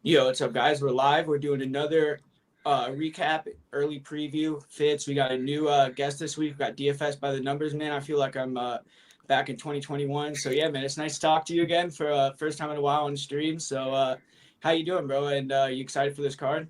Yo, what's up, guys? We're live. We're doing another recap, early preview. Fits. We got a new guest this week. We got DFS by the numbers, man. I feel like I'm back in 2021. So yeah, man, it's nice to talk to you again for first time in a while on stream. So how you doing, bro? And you excited for this card?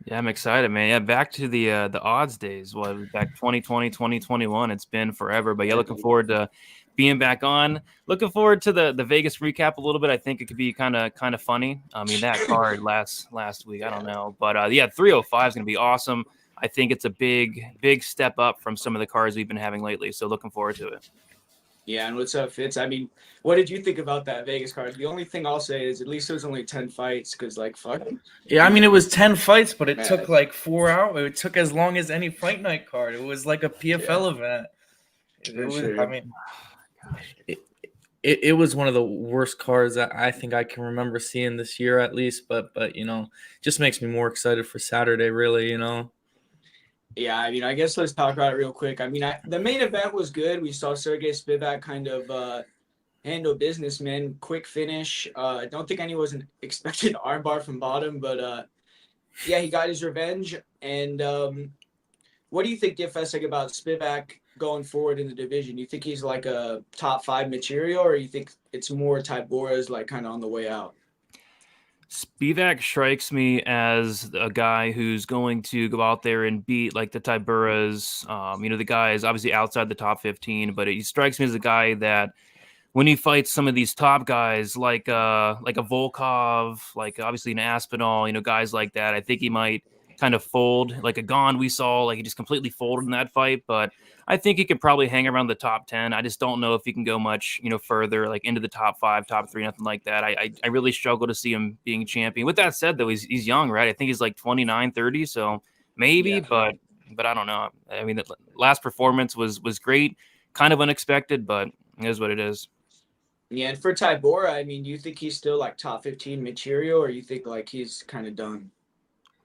Yeah, I'm excited, man. Yeah, back to the odds days. Well, it was back 2020, 2021. It's been forever, but yeah, Yeah, looking forward to being back on. Looking forward to the Vegas recap a little bit. I think it could be kind of funny. I mean, that card last week, I don't know, but yeah, 305 is gonna be awesome. I think it's a big step up from some of the cards we've been having lately. So looking forward to it. Yeah, and what's up, Fitz? I mean, what did you think about that Vegas card? The only thing I'll say is at least it was only 10 fights because, like, fuck. Yeah, I mean, it was 10 fights, but it Man. took like 4 hours. It took as long as any fight night card. It was like a PFL event. It was, sure. I mean, it was one of the worst cards that I think I can remember seeing this year, at least. But just makes me more excited for Saturday, really. Yeah, I mean, I guess let's talk about it real quick. I mean, the main event was good. We saw Sergey Spivac kind of handle business, man. Quick finish. I don't think anyone was expecting an armbar from bottom, but yeah, he got his revenge. And what do you think, DFS, about Spivac going forward in the division? You think he's like a top 5 material, or you think it's more Tybora's like kind of on the way out? Spivac strikes me as a guy who's going to go out there and beat like the Tiburas. The guy is obviously outside the top 15, but he strikes me as a guy that when he fights some of these top guys like a Volkov, like obviously an Aspinall, guys like that, I think he might kind of fold. Like a Gone we saw, like he just completely folded in that fight, but I think he could probably hang around the top 10. I just don't know if he can go much, further, like into the top 5, top 3, nothing like that. I really struggle to see him being champion. With that said, though, he's young, right? I think he's like 29, 30, so maybe, Yeah. but I don't know. I mean, the last performance was great, kind of unexpected, but it is what it is. Yeah, and for Tybora, I mean, do you think he's still like top 15 material, or you think like he's kind of done?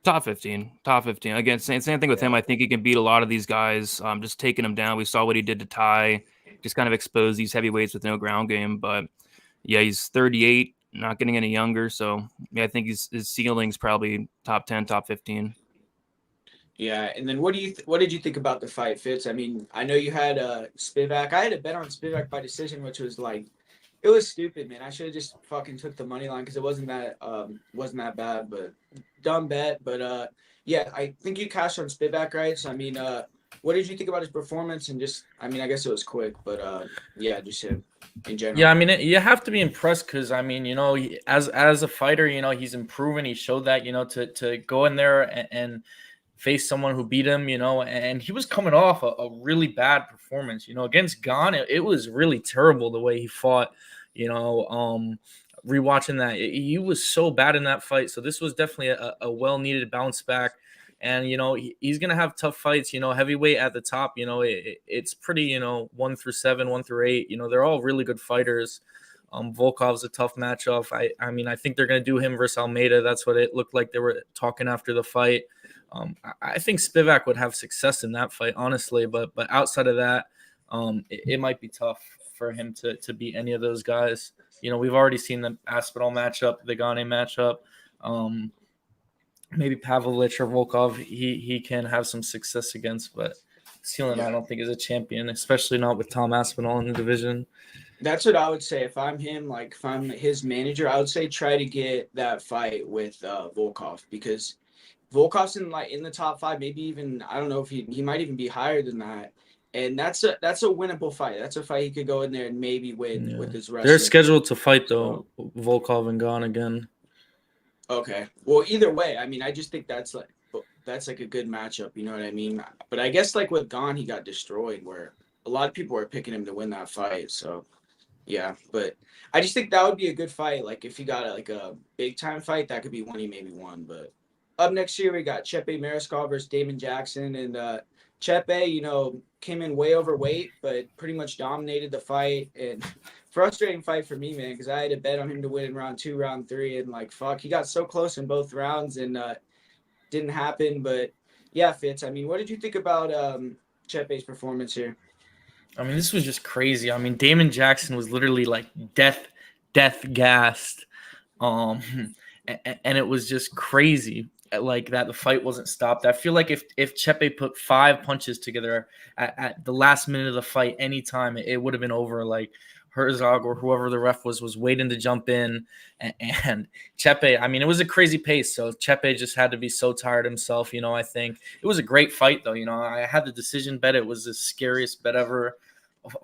Top 15. Again, same thing with him. I think he can beat a lot of these guys. Just taking him down. We saw what he did to Ty. Just kind of expose these heavyweights with no ground game. But yeah, he's 38, not getting any younger. So yeah, I think his ceiling's probably top 10, top 15. Yeah, and then what did you think about the fight, Fitz? I mean, I know you had Spivac. I had a bet on Spivac by decision, which was like, it was stupid, man. I should have just fucking took the money line because it wasn't that bad, but dumb bet. But yeah, I think you cashed on Spivac, right? So I mean, what did you think about his performance? And just, I mean, I guess it was quick, but yeah, just him in general. Yeah, I mean, you have to be impressed because, I mean, as a fighter, he's improving. He showed that, to go in there and face someone who beat him, and he was coming off a really bad performance, against Gane. It was really terrible the way he fought, rewatching that. He was so bad in that fight. So this was definitely a well-needed bounce back. And, he's going to have tough fights, heavyweight at the top, it's pretty, 1 through 7, 1 through 8, they're all really good fighters. Volkov's a tough matchup. I mean, I think they're going to do him versus Almeida. That's what it looked like they were talking after the fight. I think Spivac would have success in that fight, honestly, but outside of that, it might be tough for him to beat any of those guys. We've already seen the Aspinall matchup, the Gane matchup. Maybe Pavlovich or Volkov, he can have some success against, but ceiling, I don't think is a champion, especially not with Tom Aspinall in the division. That's what I would say. If I'm him, like if I'm his manager, I would say try to get that fight with Volkov, because Volkov's in the top 5, maybe even, I don't know if he might even be higher than that. And that's a winnable fight. That's a fight he could go in there and maybe win with his wrestling. They're scheduled to fight though, Volkov and Gane again. Okay. Well, either way, I mean, I just think that's like a good matchup. You know what I mean? But I guess like with Gane, he got destroyed, where a lot of people were picking him to win that fight. So yeah, but I just think that would be a good fight. Like if he got a big time fight, that could be one he maybe won. But up next year, we got Chepe Mariscal versus Damon Jackson. And Chepe, came in way overweight, but pretty much dominated the fight. And frustrating fight for me, man, because I had a bet on him to win in round 2, round 3. And, like, fuck, he got so close in both rounds and didn't happen. But, yeah, Fitz, I mean, what did you think about Chepe's performance here? I mean, this was just crazy. I mean, Damon Jackson was literally, like, death gassed. and it was just crazy like that the fight wasn't stopped. I feel like if Chepe put 5 punches together at the last minute of the fight, anytime it would have been over. Like Herzog or whoever the ref was waiting to jump in, and Chepe, I mean, it was a crazy pace, so Chepe just had to be so tired himself. I think it was a great fight though. I had the decision bet. It was the scariest bet ever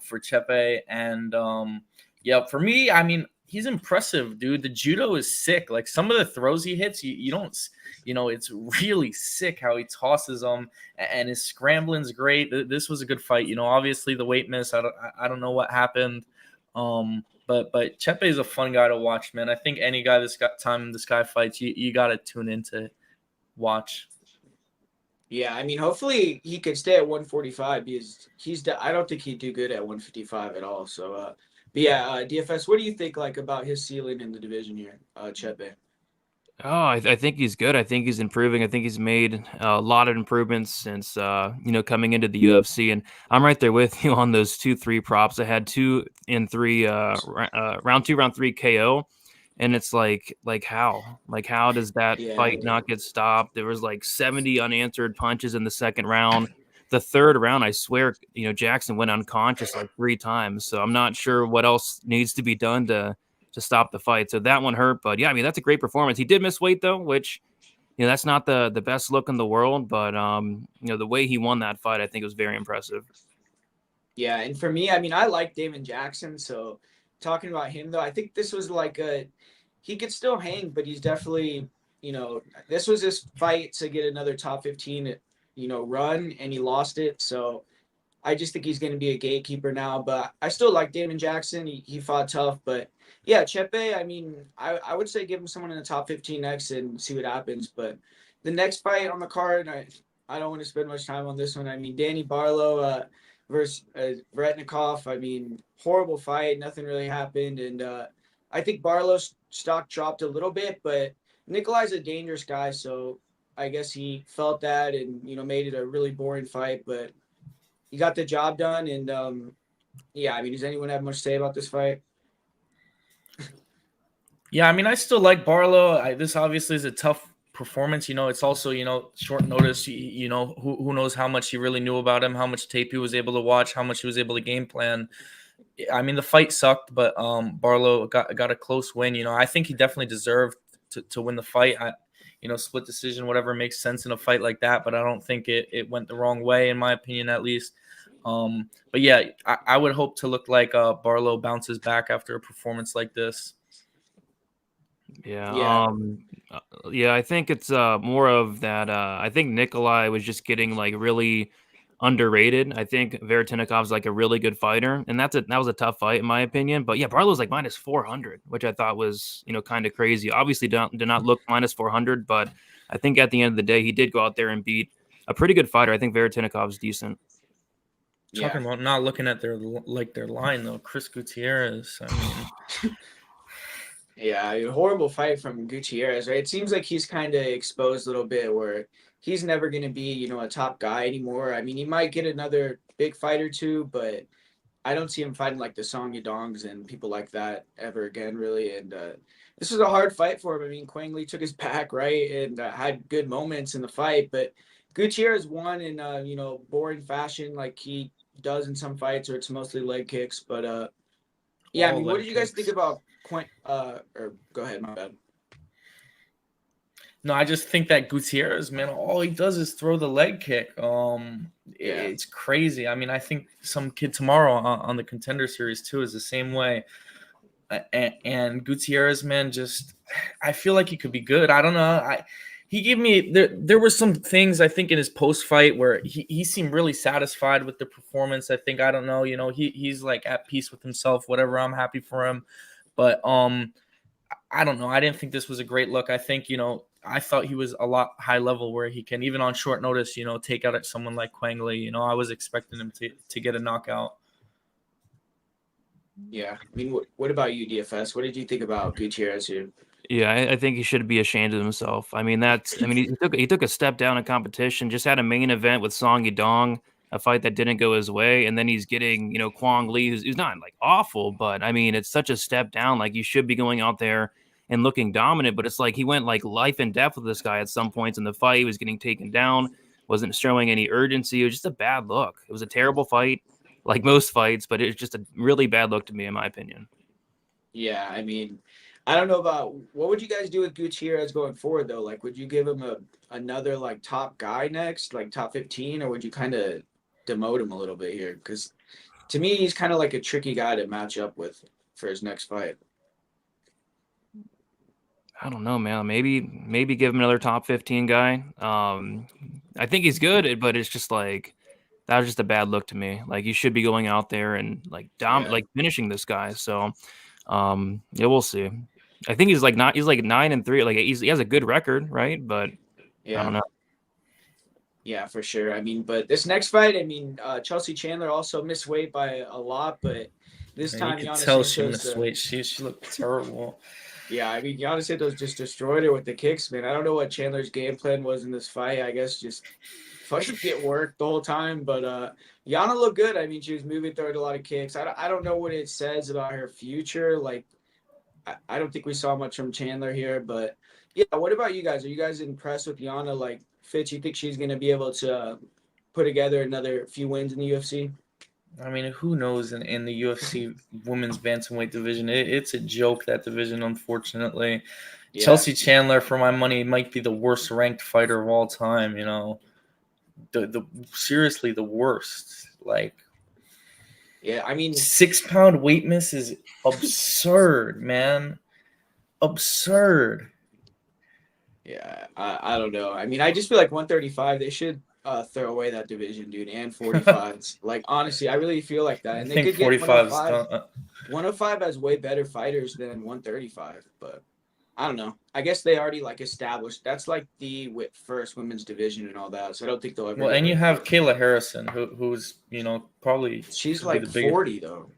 for Chepe, and yeah, for me, I mean, he's impressive, dude. The judo is sick. Like some of the throws he hits, you don't, it's really sick how he tosses them, and his scrambling's great. This was a good fight. Obviously the weight miss. I don't know what happened. But Chepe is a fun guy to watch, man. I think any guy that's got time this guy fights, you got to tune in to watch. Yeah, I mean, hopefully he could stay at 145 because I don't think he'd do good at 155 at all. So, but yeah, DFS, what do you think like about his ceiling in the division here, Chepe? Oh, I think he's good. I think he's improving. I think he's made a lot of improvements since coming into the UFC. And I'm right there with you on those 2-3 props. I had 2 and 3 round 2, round 3 KO, and it's like how does that fight not get stopped? There was like 70 unanswered punches in the second round. The third round, I swear, Jackson went unconscious like 3 times. So I'm not sure what else needs to be done to stop the fight. So that one hurt. But yeah, I mean, that's a great performance. He did miss weight though, which, that's not the best look in the world. But, the way he won that fight, I think was very impressive. Yeah. And for me, I mean, I like Damon Jackson. So talking about him though, I think this was like he could still hang, but he's definitely, this was his fight to get another top 15, run, and he lost it. So I just think he's going to be a gatekeeper now, but I still like Damon Jackson. He fought tough, but yeah, Chepe, I mean, I would say give him someone in the top 15 next and see what happens. But the next fight on the card, I don't want to spend much time on this one. I mean, Danny Barlow versus Vretnikov. I mean, horrible fight. Nothing really happened. And I think Barlow's stock dropped a little bit, but Nikolai's a dangerous guy. So I guess he felt that and, made it a really boring fight. But he got the job done. And, yeah, I mean, does anyone have much to say about this fight? Yeah, I mean, I still like Barlow. This obviously is a tough performance. It's also, short notice. Who knows how much he really knew about him, how much tape he was able to watch, how much he was able to game plan. I mean, the fight sucked, but Barlow got a close win. I think he definitely deserved to win the fight. Split decision, whatever makes sense in a fight like that. But I don't think it went the wrong way, in my opinion, at least. But yeah, I would hope to look like Barlow bounces back after a performance like this. Yeah. Yeah, I think it's more of that. I think Nikolai was just getting like really underrated. I think Veretinikov's like a really good fighter, and that was a tough fight in my opinion. But yeah, Barlow's like minus 400, which I thought was kind of crazy. Obviously, did not look minus 400, but I think at the end of the day, he did go out there and beat a pretty good fighter. I think Veretinikov's decent. Talking about not looking at their line though, Chris Gutierrez. I mean. Yeah, a horrible fight from Gutierrez, right? It seems like he's kind of exposed a little bit where he's never going to be, a top guy anymore. I mean, he might get another big fight or two, but I don't see him fighting like the Song Yadongs and people like that ever again, really. And this was a hard fight for him. I mean, Quang Lee took his back, right, and had good moments in the fight, but Gutierrez won in, boring fashion like he does in some fights where it's mostly leg kicks. But, yeah, I mean, what did you guys think about or go ahead, my bad. No, I just think that Gutierrez, man, all he does is throw the leg kick. It's crazy. I mean, I think some kid tomorrow on the Contender Series too is the same way. And Gutierrez, man, I feel like he could be good. I don't know. He gave me there were some things I think in his post fight where he seemed really satisfied with the performance. I think, I don't know, he's like at peace with himself, whatever. I'm happy for him. But I don't know. I didn't think this was a great look. I think, I thought he was a lot high level where he can, even on short notice, take out at someone like Quang Lee. I was expecting him to get a knockout. Yeah. I mean, what about you, DFS? What did you think about Gutierrez here? Yeah, I think he should be ashamed of himself. I mean, he took a step down in competition, just had a main event with Song Yadong, a fight that didn't go his way, and then he's getting, Quang Lee, who's not like awful, but I mean, it's such a step down. Like, you should be going out there and looking dominant, but it's like he went like life and death with this guy at some points in the fight. He was getting taken down, wasn't showing any urgency. It was just a bad look. It was a terrible fight, like most fights, but it was just a really bad look to me, in my opinion. Yeah, I mean, I don't know about what would you guys do with Gutierrez going forward though? Like, would you give him another like top guy next, like top 15, or would you kind of demote him a little bit here? Because to me, he's kind of like a tricky guy to match up with for his next fight. I don't know, man. Maybe give him another top 15 guy. I think he's good, but it's just like that was just a bad look to me. Like you should be going out there and like like finishing this guy. So yeah, we'll see. I think he's like 9-3. Like he has a good record, right? But Yeah. I don't know. Yeah, for sure. I mean, but this next fight, I mean, Chelsea Chandler also missed weight by a lot, but this time you could Yana tell Santos, she missed weight. She looked terrible. Yeah, I mean, Yana Santos just destroyed her with the kicks, man. I don't know what Chandler's game plan was in this fight. I guess just fucking get worked the whole time. But Yana looked good. I mean, she was moving, throwing a lot of kicks. I don't know what it says about her future. Like, I don't think we saw much from Chandler here. But yeah, what about you guys? Are you guys impressed with Yana? Like, Fitz, you think she's going to be able to put together another few wins in the UFC? I mean, who knows in the UFC women's bantamweight division? It's a joke, that division, unfortunately. Yeah. Chelsea Chandler, for my money, might be the worst ranked fighter of all time, you know. The seriously the worst. Like, yeah, I mean, 6 pound weight miss is absurd, man. Absurd. Yeah, I don't know. I mean, I just feel like 135, they should throw away that division, dude, and 45s. Like, honestly, I really feel like that. And I they think could get 45s. 105 has way better fighters than 135, but I don't know. I guess they already like established that's like the first women's division and all that. So I don't think they'll ever. Well, and you have Kayla Harrison, who's probably she's like 40 though.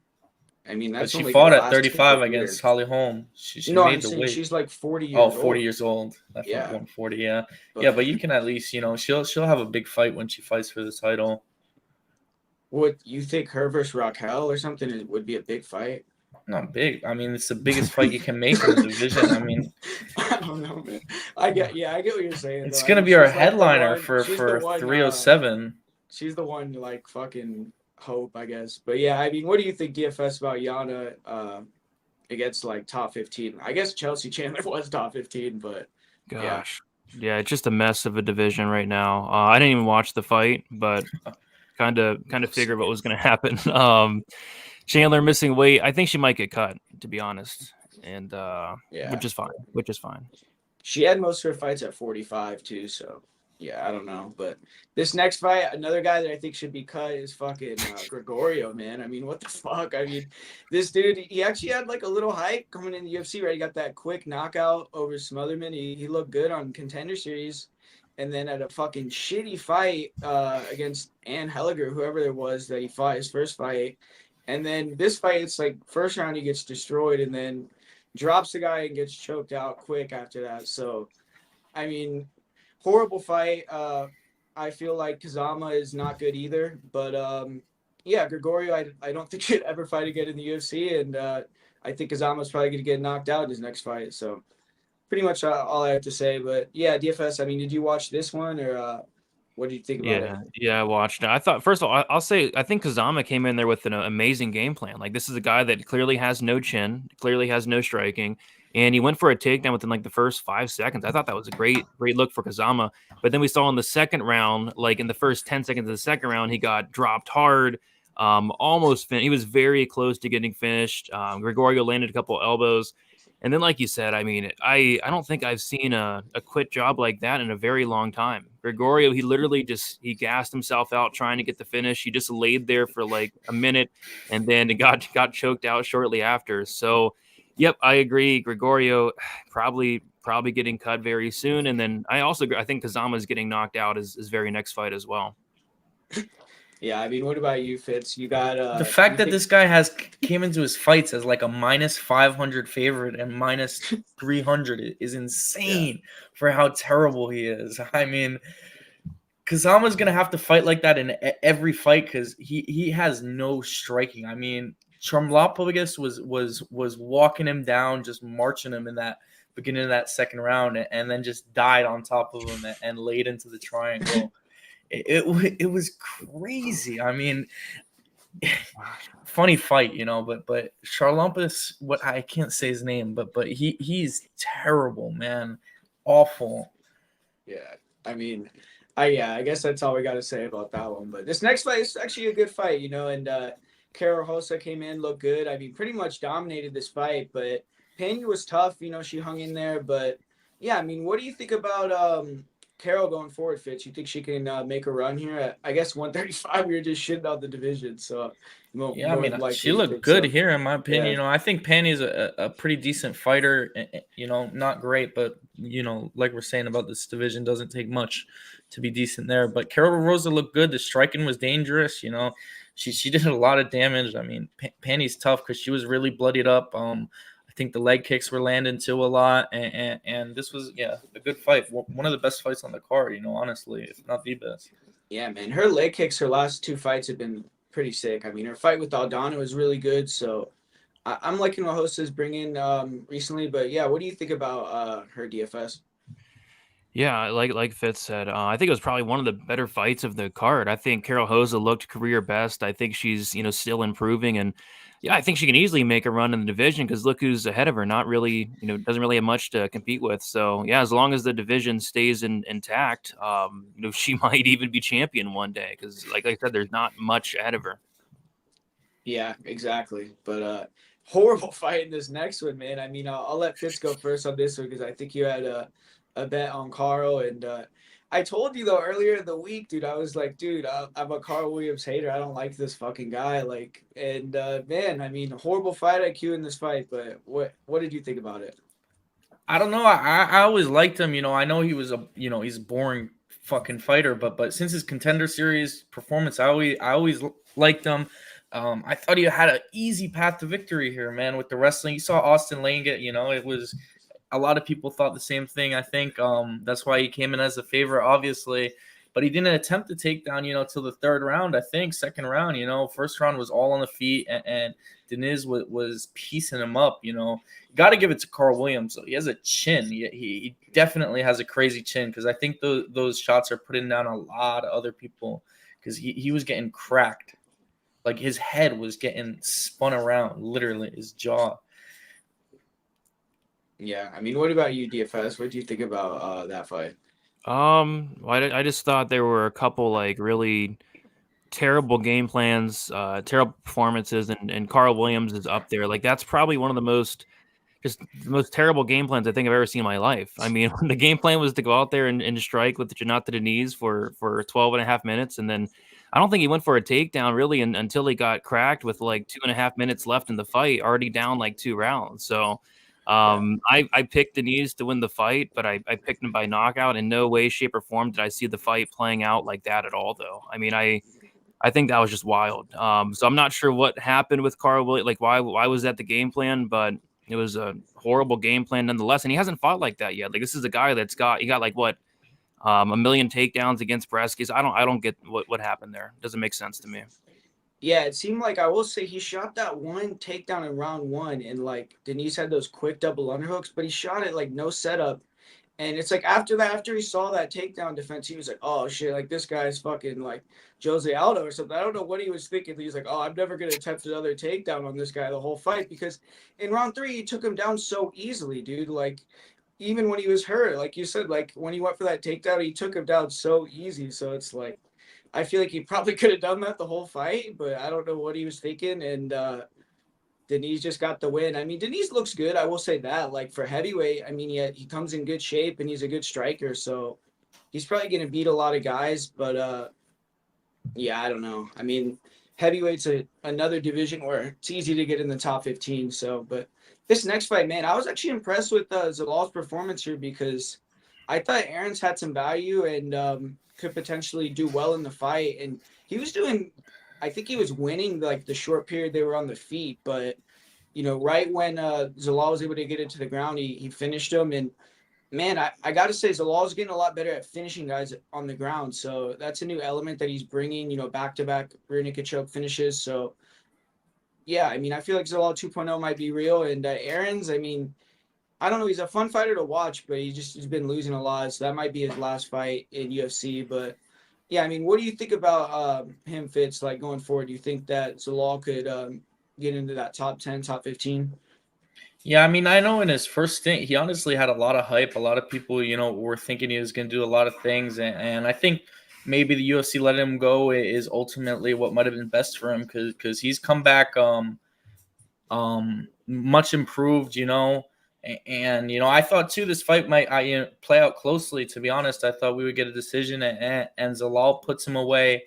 I mean, that's but she only fought at 35 against Holly Holm. She no, made I'm the saying weight. she's like 40 years old. 40 years old. Yeah, 140. Yeah, but you can at least she'll have a big fight when she fights for the title. Would you think her versus Raquel or something would be a big fight? Not big. I mean, it's the biggest fight you can make in the division. I mean, I don't know, man. I get what you're saying. It's gonna be our headliner for 307. She's the one like fucking hope, I guess. But yeah, I mean, what do you think, DFS, about Yana against like top 15? I guess Chelsea Chandler was top 15, but gosh, yeah, it's just a mess of a division right now. I didn't even watch the fight, but kind of figured what was going to happen. Chandler missing weight. I think she might get cut, to be honest, and which is fine. She had most of her fights at 45 too, so. Yeah, I don't know. But this next fight, another guy that I think should be cut is fucking Grigoriou, man. I mean, what the fuck? I mean, this dude, he actually had like a little hype coming in the UFC, right? He got that quick knockout over Smotherman. He looked good on Contender Series. And then at a fucking shitty fight against Ann Helliger, whoever it was that he fought his first fight. And then this fight, it's like first round he gets destroyed and then drops the guy and gets choked out quick after that. So, I mean, horrible fight. I feel like Kazama is not good either. But, yeah, Grigoriou, I don't think he'd ever fight again in the UFC. And I think Kazama's probably going to get knocked out in his next fight. So pretty much all I have to say. But, yeah, DFS, I mean, did you watch this one or what do you think about it? Yeah, I watched it. I thought, first of all, I'll say I think Kazama came in there with an amazing game plan. Like, this is a guy that clearly has no chin, clearly has no striking. And he went for a takedown within like the first 5 seconds. I thought that was a great look for Kazama. But then we saw in the second round, like in the first 10 seconds of the second round, he got dropped hard, almost finished. He was very close to getting finished. Grigoriou landed a couple elbows. And then, like you said, I mean, I don't think I've seen a quit job like that in a very long time. Grigoriou, he literally he gassed himself out trying to get the finish. He just laid there for like a minute and then got choked out shortly after. So, yep, I agree. Grigoriou probably getting cut very soon. And then I think Kazama's getting knocked out his very next fight as well. Yeah, I mean, what about you, Fitz? You got the fact that this guy came into his fights as like a -500 favorite and -300 is insane for how terrible he is. I mean, Kazama's gonna have to fight like that in every fight because he has no striking. I mean, Trumlopoulos was walking him down, just marching him in beginning of that second round, and then just died on top of him and laid into the triangle. It was crazy. I mean, funny fight, but Charlumpus, what I can't say his name, but he's terrible, man. Awful. Yeah, I mean, I guess that's all we got to say about that one. But this next fight is actually a good fight, and Cara Rosa came in, looked good. I mean, pretty much dominated this fight, but Pena was tough. She hung in there. But yeah, I mean, what do you think about Carol going forward, Fitz? You think she can make a run here? I guess 135, you're just shitting out the division. So yeah, I mean, she looked good here, in my opinion. Yeah. I think Penny's a pretty decent fighter. Not great, but like we're saying about this division, doesn't take much to be decent there. But Carol Rosa looked good. The striking was dangerous. She did a lot of damage. I mean, Penny's tough because she was really bloodied up. I think the leg kicks were landing too a lot, and this was a good fight. One of the best fights on the card. Honestly, if not the best. Yeah, man, her leg kicks, her last 2 fights have been pretty sick. I mean, her fight with Aldana was really good. So I'm liking what Host is bringing recently. But yeah, what do you think about her DFS? Yeah, like Fitz said, I think it was probably one of the better fights of the card. I think Carol Hosa looked career best. I think she's still improving, and yeah, I think she can easily make a run in the division because look who's ahead of her. Not really, doesn't really have much to compete with. So yeah, as long as the division stays intact, she might even be champion one day because, like I said, there's not much ahead of her. Yeah, exactly. But horrible fight in this next one, man. I mean, I'll let Fitz go first on this one because I think you had a bet on Carl, and I told you though earlier in the week, dude, I was like, dude, I'm a Carl Williams hater. I don't like this fucking guy. And man, I mean, horrible fight IQ in this fight, but what did you think about it? I don't know. I always liked him. I know he was he's a boring fucking fighter, but since his Contender Series performance, I always liked him. I thought he had an easy path to victory here, man, with the wrestling. You saw Austin Lane get, it was a lot of people thought the same thing. I think that's why he came in as a favorite, obviously. But he didn't attempt the takedown, till the third round, I think. Second round, first round was all on the feet, and Deniz was piecing him up, You got to give it to Carl Williams. He has a chin. He definitely has a crazy chin because I think those shots are putting down a lot of other people because he was getting cracked. Like his head was getting spun around, literally, his jaw. Yeah, I mean, what about you, DFS? What do you think about that fight? I just thought there were a couple really terrible game plans, terrible performances, and Carl Williams is up there. That's probably one of the most terrible game plans I think I've ever seen in my life. I mean, when the game plan was to go out there and strike with Janata Deniz for 12 and a half minutes, and then I don't think he went for a takedown really until he got cracked with 2.5 minutes left in the fight, already down 2 rounds. So I picked Deniz to win the fight, but I picked him by knockout. In no way, shape, or form did I see the fight playing out like that at all, though. I mean, I think that was just wild. So I'm not sure what happened with Carl Williams. Why was that the game plan? But it was a horrible game plan nonetheless. And he hasn't fought like that yet. This is a guy he got a million takedowns against Breskis. I don't get what happened there. It doesn't make sense to me. Yeah, it seemed I will say he shot that one takedown in round 1, and Deniz had those quick double underhooks, but he shot it no setup. And it's after he saw that takedown defense, he was like, oh shit, this guy's fucking Jose Aldo or something. I don't know what he was thinking. He was like, oh, I'm never going to attempt another takedown on this guy the whole fight, because in round 3, he took him down so easily, dude. Even when he was hurt, like you said, when he went for that takedown, he took him down so easy. So it's I feel he probably could have done that the whole fight, but I don't know what he was thinking. And Deniz just got the win. I mean, Deniz looks good. I will say that. For heavyweight, I mean, he comes in good shape and he's a good striker. So he's probably going to beat a lot of guys. But, yeah, I don't know. I mean, heavyweight's another division where it's easy to get in the top 15. So, but this next fight, man, I was actually impressed with Zalal's performance here because I thought Aaron's had some value and could potentially do well in the fight. And he was doing, I think he was winning the short period they were on the feet. But, right when Zalal was able to get it to the ground, he finished him. And, man, I got to say, Zalal's getting a lot better at finishing guys on the ground. So that's a new element that he's bringing, back-to-back rear naked choke finishes. So, yeah, I mean, I feel Zalal 2.0 might be real. And Aaron's, I mean, I don't know. He's a fun fighter to watch, but he's been losing a lot. So that might be his last fight in UFC. But yeah, I mean, what do you think about him, Fitz? Like going forward, do you think that Zalal could get into that top 10, top 15? Yeah, I mean, I know in his first stint, he honestly had a lot of hype. A lot of people, were thinking he was going to do a lot of things, and I think maybe the UFC letting him go is ultimately what might have been best for him because he's come back much improved, and I thought too this fight might play out closely. To be honest, I thought we would get a decision, and Zalal puts him away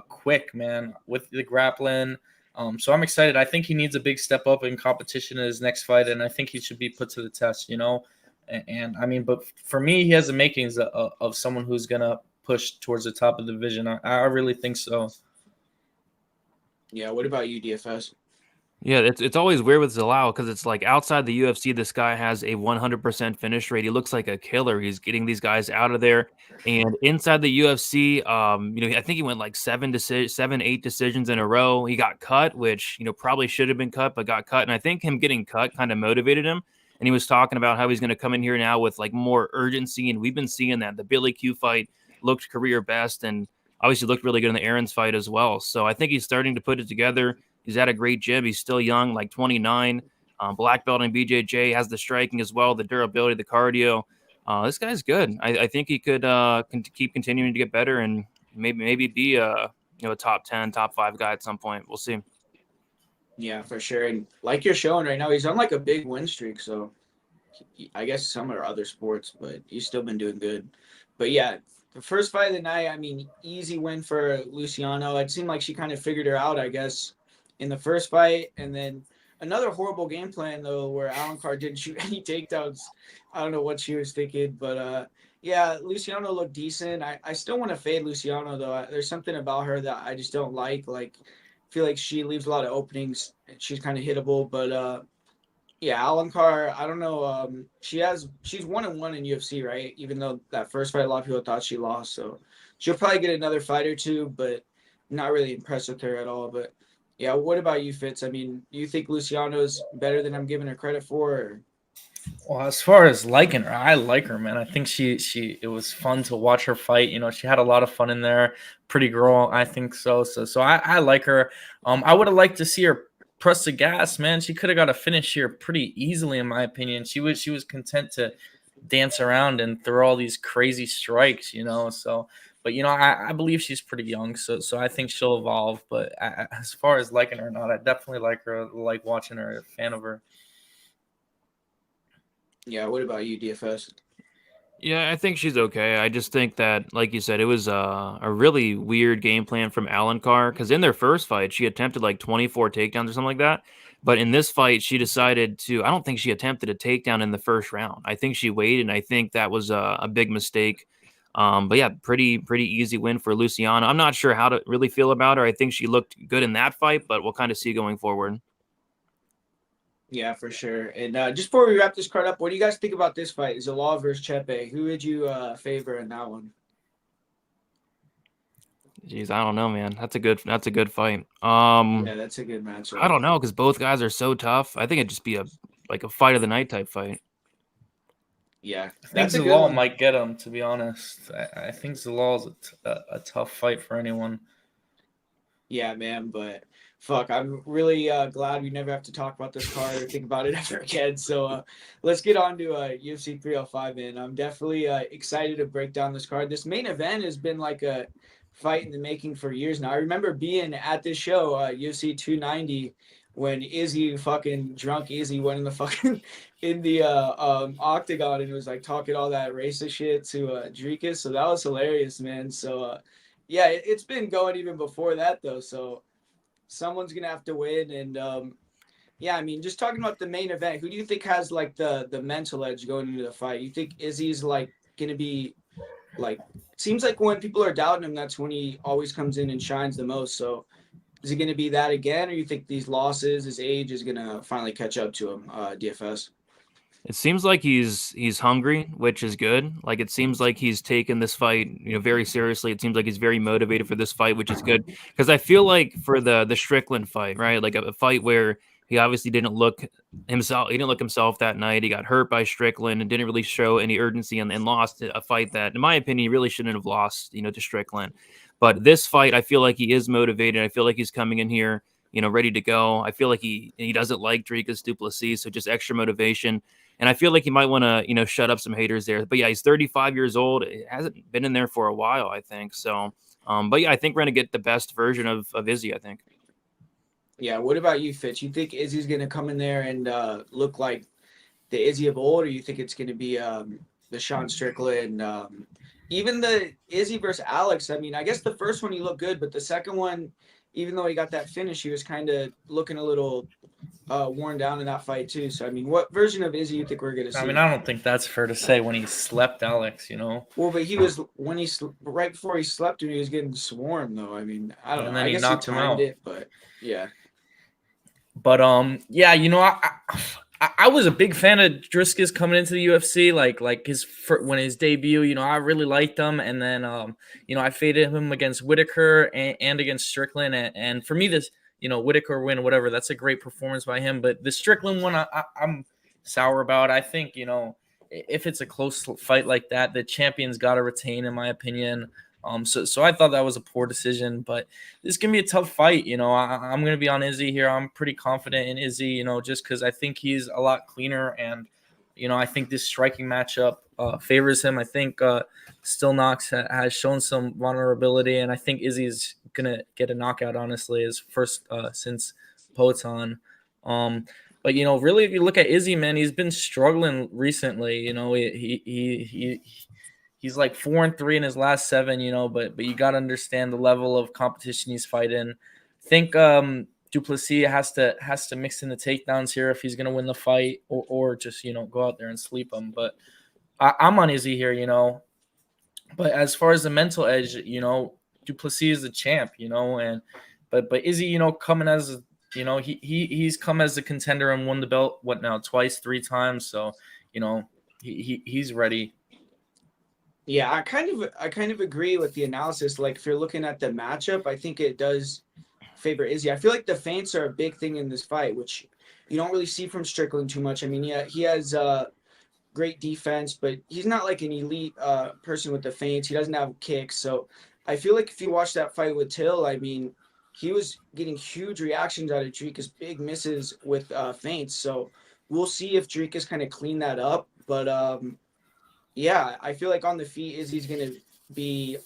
quick, man, with the grappling. So I'm excited. I think he needs a big step up in competition in his next fight, and I think he should be put to the test, And I mean, but for me, he has the makings of someone who's gonna push towards the top of the division. I really think so. Yeah. What about you, DFS? Yeah, it's always weird with Zalal because it's like outside the UFC, this guy has a 100% finish rate. He looks like a killer. He's getting these guys out of there, and inside the UFC, I think he went like 8 decisions in a row. He got cut, which probably should have been cut, but got cut. And I think him getting cut kind of motivated him. And he was talking about how he's going to come in here now with like more urgency, and we've been seeing that. The Billy Q fight looked career best, and obviously looked really good in the Aaron's fight as well. So I think he's starting to put it together. He's at a great gym. He's still young, like 29. Black belt in BJJ, has the striking as well, the durability, the cardio. This guy's good. I think he could keep continuing to get better and maybe be a top 10, top 5 guy at some point. We'll see. Yeah, for sure. And like you're showing right now, he's on like a big win streak. So I guess some are other sports, but he's still been doing good. But yeah, the first fight of the night, I mean, easy win for Luciano. It seemed like she kind of figured her out, I guess, in the first fight. And then another horrible game plan, though, where Alencar didn't shoot any takedowns. I don't know what she was thinking. But, yeah, Luciano looked decent. I still want to fade Luciano, though. There's something about her that I just don't like. Like, I feel like she leaves a lot of openings. She's kind of hittable. But, yeah, Alencar, I don't know. She's 1-1 in UFC, right? Even though that first fight, a lot of people thought she lost. So she'll probably get another fight or two, but not really impressed with her at all. But yeah, what about you, Fitz? I mean, do you think Luciano's better than I'm giving her credit for? Or? Well, as far as liking her, I like her, man. I think it was fun to watch her fight. She had a lot of fun in there. Pretty girl, I think so. So I like her. I would have liked to see her press the gas, man. She could have got a finish here pretty easily, in my opinion. She was content to dance around and throw all these crazy strikes, So, but I believe she's pretty young, so I think she'll evolve. But as far as liking her or not, I definitely like her. Like watching her, a fan of her. Yeah. What about you, DFS? Yeah, I think she's okay. I just think that, like you said, it was a really weird game plan from Alencar because in their first fight, she attempted like 24 takedowns or something like that. But in this fight, she decided to, I don't think she attempted a takedown in the first round. I think she waited, and I think that was a big mistake. But yeah, pretty easy win for Luciano. I'm not sure how to really feel about her. I think she looked good in that fight, but we'll kind of see going forward. Yeah, for sure. And just before we wrap this card up, what do you guys think about this fight? Zalal versus Chepe. Who would you favor in that one? Jeez, I don't know, man. That's a good fight. Yeah, that's a good matchup. I don't know because both guys are so tough. I think it'd just be a fight of the night type fight. Yeah, I think Zalal might get him. To be honest, I think Zalal's a tough fight for anyone. Yeah, man, but fuck, I'm really glad we never have to talk about this card or think about it ever again. So let's get on to UFC 305, man. I'm definitely excited to break down this card. This main event has been like a fight in the making for years now. I remember being at this show, UFC 290, when Izzy, fucking drunk Izzy, went in the fucking in the octagon and was like talking all that racist shit to Dricus. So that was hilarious, man. So yeah, it's been going even before that though. So someone's gonna have to win. And yeah, I mean, just talking about the main event, who do you think has like the mental edge going into the fight? You think Izzy's like gonna be like? Seems like when people are doubting him, that's when he always comes in and shines the most. So is it going to be that again, or you think these losses, his age is going to finally catch up to him, DFS? It seems like he's hungry, which is good. Like it seems like he's taken this fight, very seriously. It seems like he's very motivated for this fight, which is good. Because I feel like for the Strickland fight, right? Like a fight where He obviously didn't look himself. He didn't look himself that night. He got hurt by Strickland and didn't really show any urgency and lost a fight that, in my opinion, he really shouldn't have lost, to Strickland. But this fight, I feel like he is motivated. I feel like he's coming in here, ready to go. I feel like he doesn't like Dricus du Plessis, so just extra motivation. And I feel like he might want to, shut up some haters there. But yeah, he's 35 years old. It hasn't been in there for a while, I think. So, but yeah, I think we're going to get the best version of Izzy, I think. Yeah, what about you, Fitch? You think Izzy's going to come in there and look like the Izzy of old, or you think it's going to be the Sean Strickland? Even the Izzy versus Alex, I mean, I guess the first one he looked good, but the second one, even though he got that finish, he was kind of looking a little worn down in that fight too. So, I mean, what version of Izzy you think we're going to see? I mean, I don't think that's fair to say when he slept Alex, Well, but he was, right before he slept him, he was getting swarmed, though. I mean, I don't know. I guess he timed it, but yeah. But yeah, I was a big fan of Dricus coming into the UFC, like when his debut. I really liked him, and then I faded him against Whitaker and against Strickland, and for me this Whitaker win, whatever, that's a great performance by him. But the Strickland one, I'm sour about. I think if it's a close fight like that, the champion's got to retain, in my opinion. So I thought that was a poor decision, but this is gonna be a tough fight. I'm gonna be on Izzy here. I'm pretty confident in Izzy, just because I think he's a lot cleaner, and I think this striking matchup favors him. I think Still Knox has shown some vulnerability, and I think Izzy's gonna get a knockout. Honestly, his first since Poatan. But really, if you look at Izzy, man, he's been struggling recently. He's like 4-3 in his last 7, but you got to understand the level of competition he's fighting. I think du Plessis has to mix in the takedowns here if he's going to win the fight, or just, go out there and sleep him. But I'm on Izzy here, But as far as the mental edge, du Plessis is the champ, but Izzy, coming as he's come as a contender and won the belt twice, 3 times. So, he's ready. Yeah, I kind of agree with the analysis. Like, if you're looking at the matchup, I think it does favor Izzy. I feel like the feints are a big thing in this fight, which you don't really see from Strickland too much. I mean, yeah, he has great defense, but he's not like an elite person with the feints. He doesn't have kicks. So I feel like if you watch that fight with Till, I mean, he was getting huge reactions out of Dricus, big misses with feints. So we'll see if Dricus kind of clean that up. But yeah, I feel like on the feet, Izzy's going to be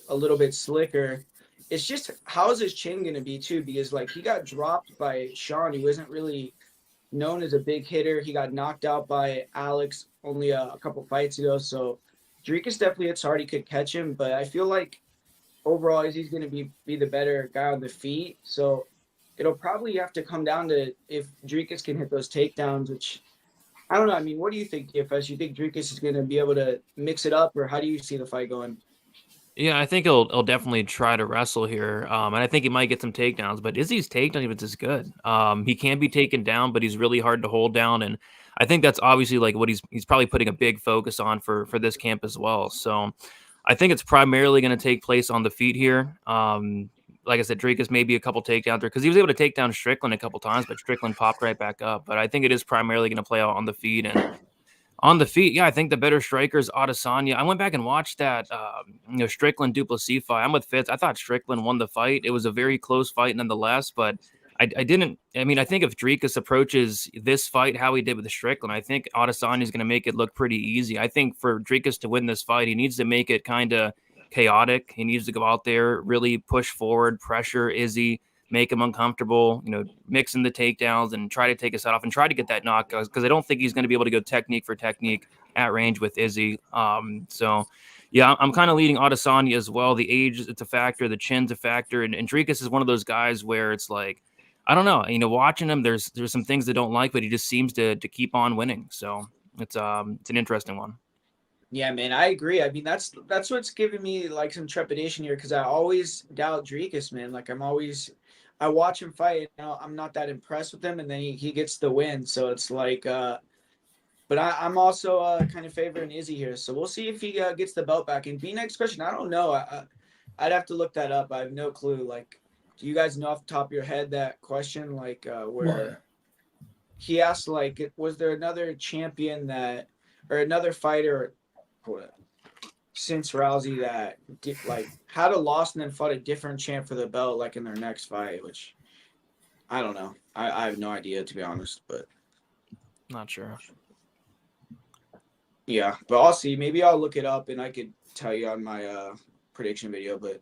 a little bit slicker. It's just, how is his chin going to be too? Because like, he got dropped by Sean. He wasn't really known as a big hitter. He got knocked out by Alex only a couple fights ago. So Dricus definitely hits hard. He could catch him, but I feel like overall Izzy's going to be the better guy on the feet. So it'll probably have to come down to if Dricus can hit those takedowns, which I don't know. I mean, what do you think, DFS? You think Dricus is going to be able to mix it up, or how do you see the fight going? Yeah, I think he'll definitely try to wrestle here, and I think he might get some takedowns. But Izzy's takedown even is good. He can be taken down, but he's really hard to hold down, and I think that's obviously like what he's probably putting a big focus on for this camp as well. So I think it's primarily going to take place on the feet here. Like I said, Dricus maybe a couple takedowns there because he was able to take down Strickland a couple times, but Strickland popped right back up. But I think it is primarily going to play out on the feet. And on the feet, yeah, I think the better striker is Adesanya. I went back and watched that, Strickland du Plessis fight. I'm with Fitz. I thought Strickland won the fight. It was a very close fight nonetheless, but I didn't. I mean, I think if Dricus approaches this fight how he did with the Strickland, I think Adesanya is going to make it look pretty easy. I think for Dricus to win this fight, he needs to make it kind of chaotic. He needs to go out there, really push forward, pressure Izzy, make him uncomfortable, mix in the takedowns and try to take his head off and try to get that knockout because I don't think he's going to be able to go technique for technique at range with Izzy. So, yeah, I'm kind of leading Adesanya as well. The age, it's a factor. The chin's a factor. And Dricus is one of those guys where it's like, I don't know, watching him, there's some things I don't like, but he just seems to keep on winning. So it's an interesting one. Yeah, man, I agree. I mean, that's what's giving me like some trepidation here because I always doubt Dricus, man. Like I watch him fight, I'm not that impressed with him, and then he gets the win. So it's like, but I'm also kind of favoring Izzy here. So we'll see if he gets the belt back. And next question, I don't know. I'd have to look that up. I have no clue. Like, do you guys know off the top of your head that question? Like, where? he asked like, was there another champion that, or another fighter, since Rousey that like had a loss and then fought a different champ for the belt like in their next fight, which I don't know. I have no idea to be honest, but Not sure. yeah, but I'll see. Maybe I'll look it up and I could tell you on my prediction video. But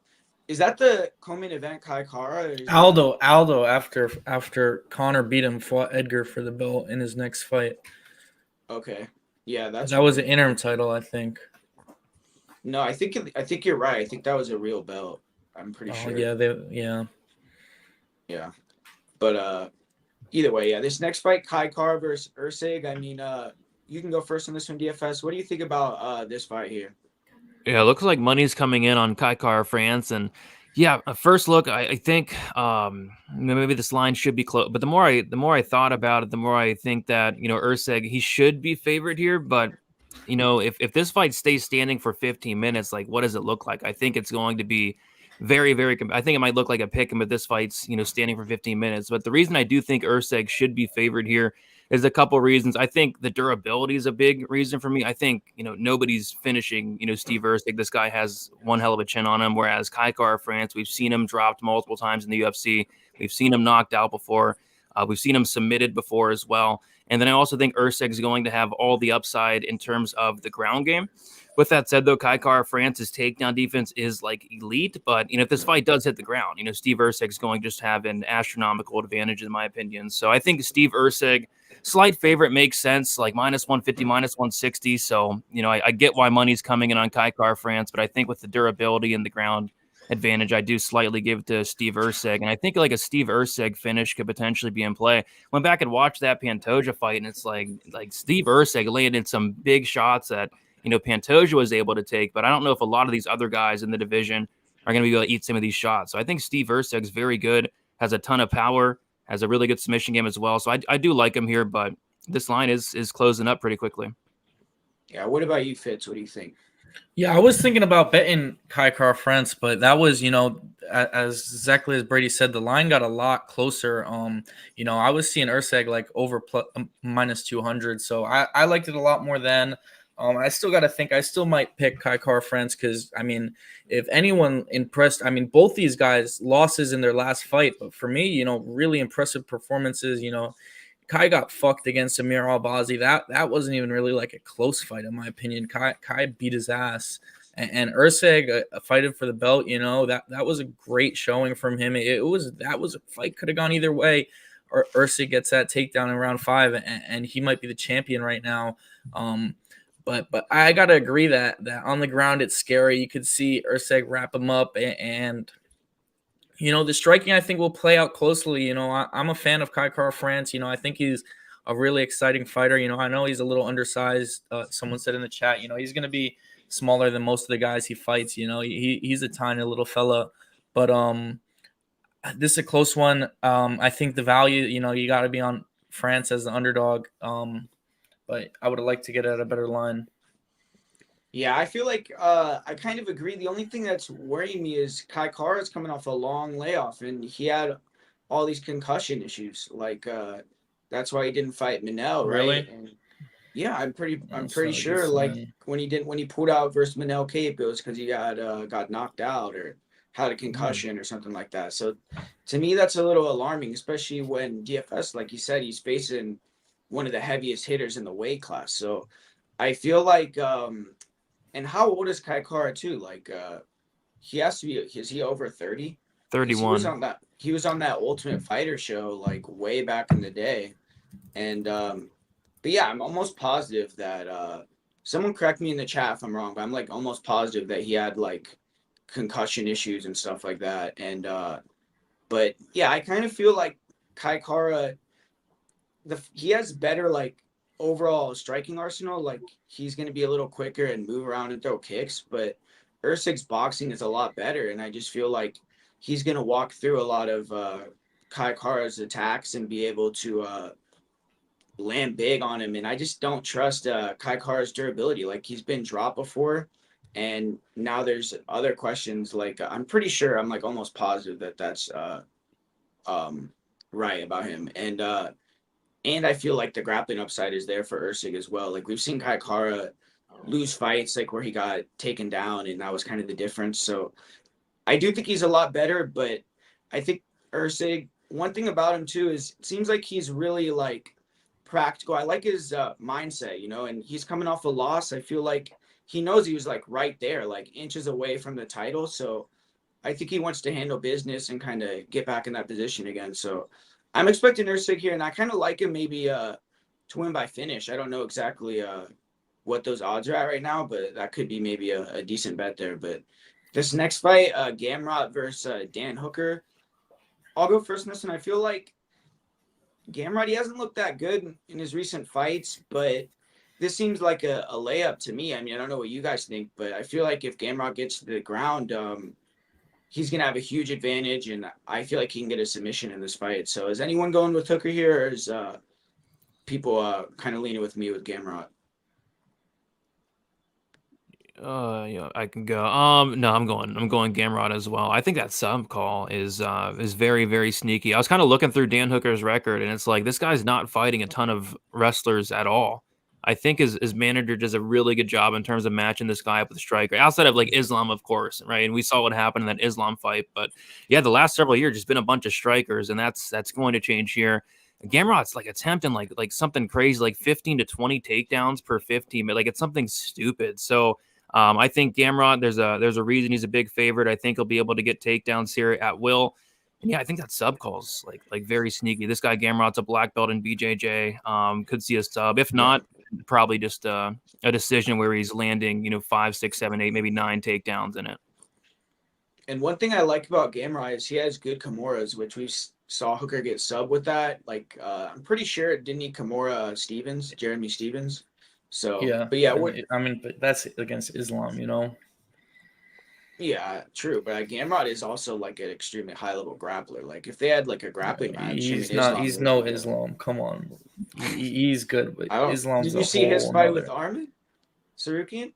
is that the co-main event, Kai Kara? Or is Aldo after Connor beat him, fought Edgar for the belt in his next fight. Okay, yeah, that's That was an interim title, I think. No, I think you're right. I think that was a real belt. I'm pretty sure. Yeah. Yeah, but either way, yeah. This next fight, Kai Kara versus Erceg. I mean, you can go first on this one, DFS. What do you think about this fight here? Yeah, it looks like money's coming in on Kaikar France, and yeah, at first look, I think maybe this line should be close. But the more I thought about it, the more I think that Erceg, he should be favored here. But if this fight stays standing for 15 minutes, like what does it look like? I think it's going to be very, very. I think it might look like a pick 'em, but this fight's standing for 15 minutes. But the reason I do think Erceg should be favored here is a couple reasons. I think the durability is a big reason for me. I think, nobody's finishing, Steve Erceg. This guy has one hell of a chin on him, whereas Kaikar France, we've seen him dropped multiple times in the UFC. We've seen him knocked out before. We've seen him submitted before as well. And then I also think Erceg is going to have all the upside in terms of the ground game. With that said, though, Kaikar France's takedown defense is like elite. But, if this fight does hit the ground, Steve Erceg is going to just have an astronomical advantage, in my opinion. So I think Steve Erceg, slight favorite, makes sense, like minus 150, minus 160. So, I get why money's coming in on Kaikar France, but I think with the durability and the ground advantage, I do slightly give it to Steve Erceg. And I think like a Steve Erceg finish could potentially be in play. Went back and watched that Pantoja fight, and it's like Steve Erceg landed some big shots that, Pantoja was able to take, but I don't know if a lot of these other guys in the division are going to be able to eat some of these shots. So I think Steve Erceg's very good, has a ton of power, has a really good submission game as well. So I do like him here, but this line is closing up pretty quickly. Yeah. What about you, Fitz? What do you think? Yeah, I was thinking about betting Kaikar France, but that was, as exactly as Brady said, the line got a lot closer. I was seeing Erceg like over minus 200, so I liked it a lot more then. I still got to think. I still might pick Kaikar France because, I mean, if anyone impressed, I mean, both these guys losses in their last fight. But for me, really impressive performances. Kai got fucked against Amir Albazi. That wasn't even really like a close fight, in my opinion. Kai beat his ass. And Erceg fighting for the belt, that was a great showing from him. That was a fight could have gone either way. Or Erceg gets that takedown in round 5, and he might be the champion right now. But I gotta agree that on the ground it's scary. You could see Erceg wrap him up, and the striking I think will play out closely. I'm a fan of Kaikar France. I think he's a really exciting fighter. I know he's a little undersized. Someone said in the chat, he's gonna be smaller than most of the guys he fights. He's a tiny little fella, but this is a close one. I think the value, you got to be on France as the underdog. But I would have liked to get at a better line. Yeah, I feel like I kind of agree. The only thing that's worrying me is Kai Kara is coming off a long layoff, and he had all these concussion issues. Like that's why he didn't fight Manel, right? Really? And yeah, I'm pretty sure. Like when he pulled out versus Manel Cape, it was because he got knocked out or had a concussion or something like that. So to me, that's a little alarming, especially when DFS, like you said, he's facing one of the heaviest hitters in the weight class. So I feel like and how old is Kai Kara too? Like he has to be, is he over 30? 31. He was on that Ultimate Fighter show like way back in the day. And but yeah, I'm almost positive that someone correct me in the chat if I'm wrong, but I'm like almost positive that he had like concussion issues and stuff like that. And but yeah, I kind of feel like Kai Kara, he has better like overall striking arsenal. Like he's going to be a little quicker and move around and throw kicks, but Erceg's boxing is a lot better, and I just feel like he's going to walk through a lot of Kai Kara's attacks and be able to land big on him. And I just don't trust Kai Kara's durability. Like he's been dropped before, and now there's other questions. Like I'm pretty sure, I'm like almost positive that that's right about him. And And I feel like the grappling upside is there for Erceg as well. Like we've seen Kai Kara lose fights like where he got taken down, and that was kind of the difference. So I do think he's a lot better, but I think Erceg, one thing about him too is it seems like he's really like practical. I like his mindset, you know, and he's coming off a loss. I feel like he knows he was like right there, like inches away from the title. So I think he wants to handle business and kind of get back in that position again. So I'm expecting Erceg here, and I kind of like him maybe to win by finish. I don't know exactly what those odds are at right now, but that could be maybe a decent bet there. But this next fight, Gamrot versus Dan Hooker. I'll go first, Miss, and I feel like Gamrot, he hasn't looked that good in his recent fights, but this seems like a layup to me. I mean, I don't know what you guys think, but I feel like if Gamrot gets to the ground, he's going to have a huge advantage, and I feel like he can get a submission in this fight. So is anyone going with Hooker here, or is people kind of leaning with me with Gamrot? Yeah, I can go. No, I'm going Gamrot as well. I think that sub call is very, very sneaky. I was kind of looking through Dan Hooker's record, and it's like this guy's not fighting a ton of wrestlers at all. I think his manager does a really good job in terms of matching this guy up with a striker, outside of like Islam, of course, right? And we saw what happened in that Islam fight. But yeah, the last several years just been a bunch of strikers, and that's going to change here. Gamrot's like attempting like something crazy, like 15 to 20 takedowns per 15, but like it's something stupid. So I think Gamrot, there's a reason he's a big favorite. I think he'll be able to get takedowns here at will. And yeah, I think that sub calls like very sneaky. This guy Gamrot's a black belt in BJJ. Could see a sub. If not, probably just a decision where he's landing, 5, 6, 7, 8, maybe 9 takedowns in it. And one thing I like about Gamrot is he has good Kimuras, which we saw Hooker get sub with that. Like I'm pretty sure it didn't need Kimura Jeremy Stevens. So Yeah, but yeah, but that's against Islam, Yeah, true. But Gamrot is also like an extremely high level grappler. Like if they had like a grappling match, he's no Islam. Come on, he's good, but Islam's. Did you see his fight with Armin Sarukian?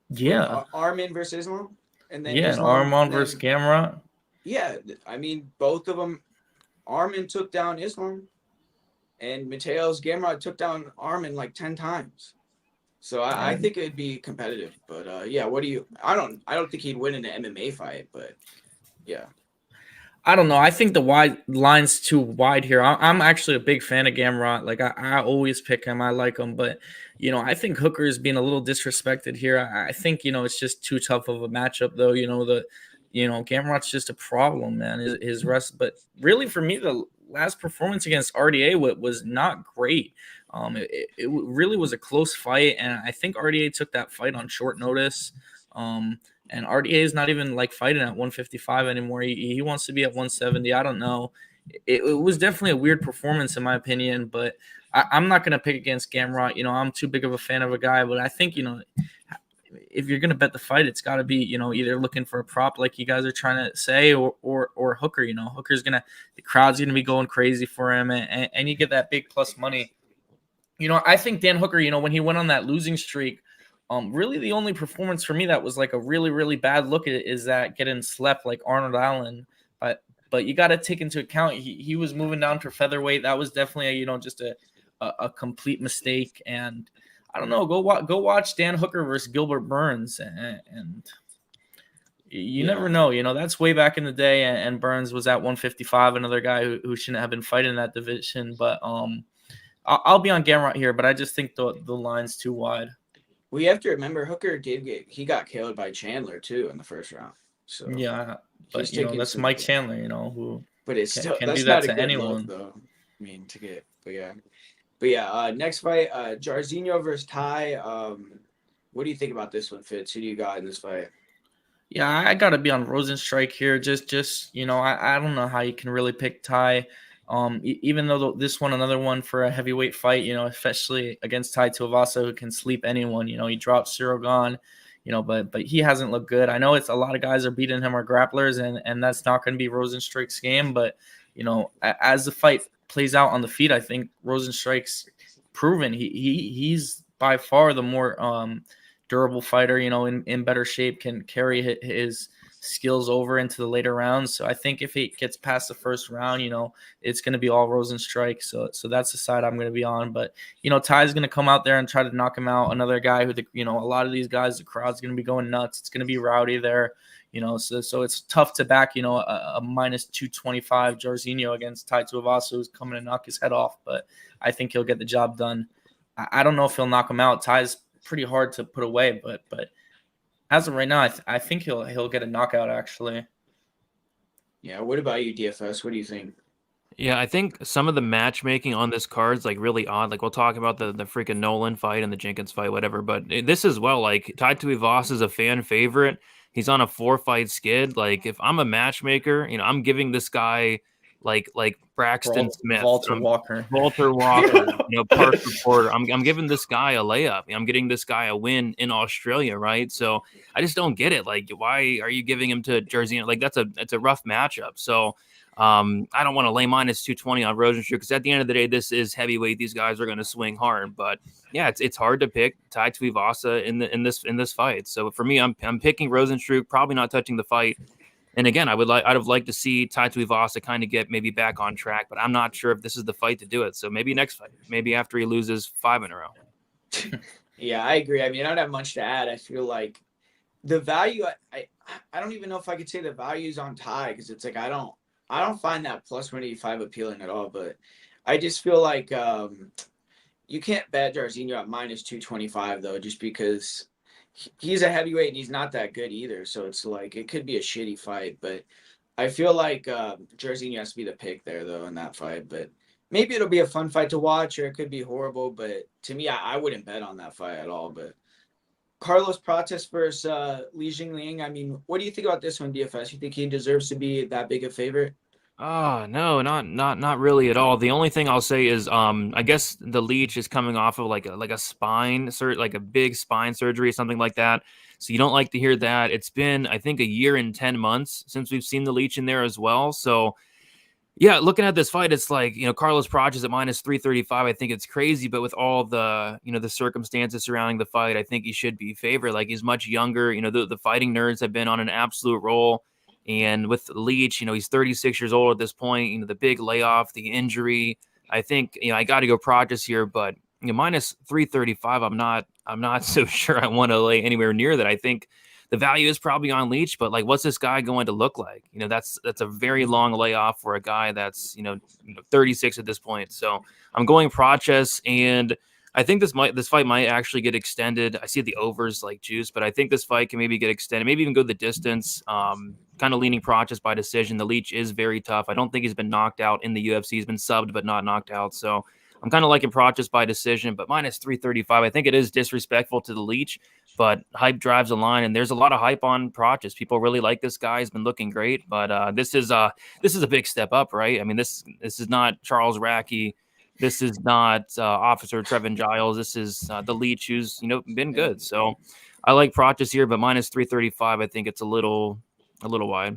Yeah, Armin versus Islam, and then and Arman versus Gamrot. Yeah, I mean both of them. Armin took down Islam, and Mateo's Gamrot took down Armin like 10 times. So I think it'd be competitive. But yeah, what do you? I don't think he'd win in an MMA fight, but yeah. I don't know. I think the line's too wide here. I'm actually a big fan of Gamrot. Like I always pick him. I like him, but I think Hooker is being a little disrespected here. I think it's just too tough of a matchup, though. Gamrot's just a problem, man. His rest, but really for me, the last performance against RDA was not great. It really was a close fight, and I think RDA took that fight on short notice. And RDA is not even like fighting at 155 anymore. He wants to be at 170. I don't know. It was definitely a weird performance in my opinion, but I'm not going to pick against Gamrot. I'm too big of a fan of a guy, but I think, if you're going to bet the fight, it's got to be, either looking for a prop like you guys are trying to say or Hooker. Hooker's the crowd's going to be going crazy for him, and you get that big plus money. I think Dan Hooker, when he went on that losing streak, really the only performance for me that was like a really, really bad look at it is that getting slept like Arnold Allen. But you got to take into account he was moving down to featherweight. That was definitely just a complete mistake. And I don't know, go watch Dan Hooker versus Gilbert Burns, and you never know. That's way back in the day, and Burns was at 155, another guy who shouldn't have been fighting in that division. But I'll be on Gamrot here, but I just think the line's too wide. We have to remember Hooker he got killed by Chandler too in the first round. So yeah, but that's Mike Chandler, who but it's still can that's do that not to a good anyone. Look, though. I mean to get, but yeah. Next fight, Jairzinho versus Ty. What do you think about this one, Fitz? Who do you got in this fight? Yeah, I gotta be on Rosenstrike here. Just I don't know how you can really pick Ty. Even though this one, another one for a heavyweight fight, especially against Tai Tuivasa, who can sleep anyone. He dropped Sirogan, but he hasn't looked good. I know it's a lot of guys are beating him are grapplers, and that's not going to be Rosenstrike's game. But as the fight plays out on the feet, I think Rosenstrike's proven he's by far the more durable fighter. In better shape, can carry his skills over into the later rounds. So I think if he gets past the first round, it's going to be all Rosenstrike. So that's the side I'm going to be on. But, Ty's going to come out there and try to knock him out. Another guy who, a lot of these guys, the crowd's going to be going nuts. It's going to be rowdy there. So it's tough to back, a minus 225 Jairzinho against Tai Tuivasa, who's coming to knock his head off. But I think he'll get the job done. I don't know if he'll knock him out. Ty's pretty hard to put away, but as of right now, I think he'll get a knockout, actually. Yeah. What about you, DFS? What do you think? Yeah, I think some of the matchmaking on this card is like really odd. Like we'll talk about the freaking Nolan fight and the Jenkins fight, whatever. But this as well, like Tai Tuivasa is a fan favorite. He's on a 4-fight skid. Like if I'm a matchmaker, I'm giving this guy like Braxton Smith, Walter Walker, Park Reporter. I'm giving this guy a layup. I'm getting this guy a win in Australia, right? So I just don't get it. Like, why are you giving him to Jairzinho? Like that's a rough matchup. So I don't want to lay minus 220 on Rosenstruck because at the end of the day, this is heavyweight. These guys are going to swing hard, but yeah, it's hard to pick Tai Tuivasa in this fight. So for me, I'm picking Rosenstruck, probably not touching the fight. And again, I'd have liked to see Tai Tuivasa kind of get maybe back on track, but I'm not sure if this is the fight to do it. So maybe next fight, maybe after he loses 5 in a row. Yeah, I agree. I mean, I don't have much to add. I feel like the value, I don't even know if I could say the value's on Tai because it's like I don't find that plus 185 appealing at all. But I just feel like you can't bet Jairzinho at minus 225 though, just because he's a heavyweight and he's not that good either. So it's like it could be a shitty fight. But I feel like Jairzinho has to be the pick there though in that fight. But maybe it'll be a fun fight to watch, or it could be horrible. But to me, I wouldn't bet on that fight at all. But Carlos Prates versus Li Jingliang. I mean, what do you think about this one, DFS? You think he deserves to be that big a favorite? Oh, no, not really at all. The only thing I'll say is I guess the Leech is coming off of like a spine like a big spine surgery or something like that. So you don't like to hear that. It's been, I think, a year and 10 months since we've seen the Leech in there as well. So yeah, looking at this fight, it's like, Carlos Prates at minus 335. I think it's crazy, but with all the, the circumstances surrounding the fight, I think he should be favored. Like he's much younger. The fighting nerds have been on an absolute roll. And with Leech, he's 36 years old at this point. The big layoff, the injury. I think I got to go Prates here, but minus 335. I'm not so sure I want to lay anywhere near that. I think the value is probably on Leech, but like, what's this guy going to look like? That's a very long layoff for a guy that's 36 at this point. So I'm going Prates, and I think this fight might actually get extended. I see the overs like juice, but I think this fight can maybe get extended, maybe even go the distance. Kind of leaning Prates by decision. The Leech is very tough. I don't think he's been knocked out in the UFC. He's been subbed, but not knocked out. So I'm kind of liking Prates by decision, but minus 335. I think it is disrespectful to the Leech, but hype drives the line, and there's a lot of hype on Prates. People really like this guy. He's been looking great, but this is a big step up, right? I mean, this is not Charles Racky. This is not Officer Trevin Giles. This is the Leech, who's been good. So I like Prates here, but minus 335. I think it's a little wide.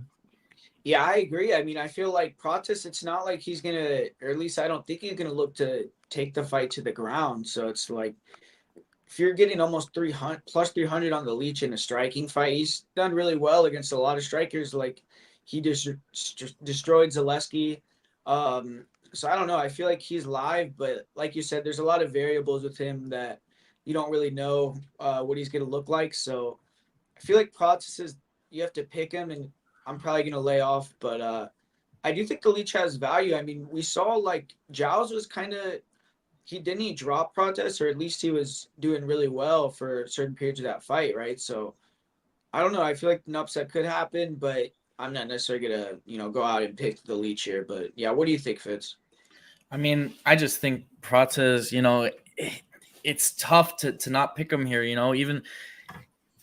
Yeah, I agree. I mean, I feel like Prates, it's not like he's going to, or at least I don't think he's going to look to take the fight to the ground. So it's like, if you're getting almost 300 plus 300 on the Leech in a striking fight, he's done really well against a lot of strikers. Like he just destroyed Zaleski. So I don't know. I feel like he's live, but like you said, there's a lot of variables with him that you don't really know what he's going to look like. So I feel like Prates is, you have to pick him, and I'm probably going to lay off. But I do think the Leech has value. I mean, we saw like Giles was kind of, he drop Prates, or at least he was doing really well for certain periods of that fight, right? So I don't know. I feel like an upset could happen, but I'm not necessarily going to, go out and pick the Leech here. But yeah, what do you think, Fitz? I mean, I just think Prates, it's tough to not pick him here, even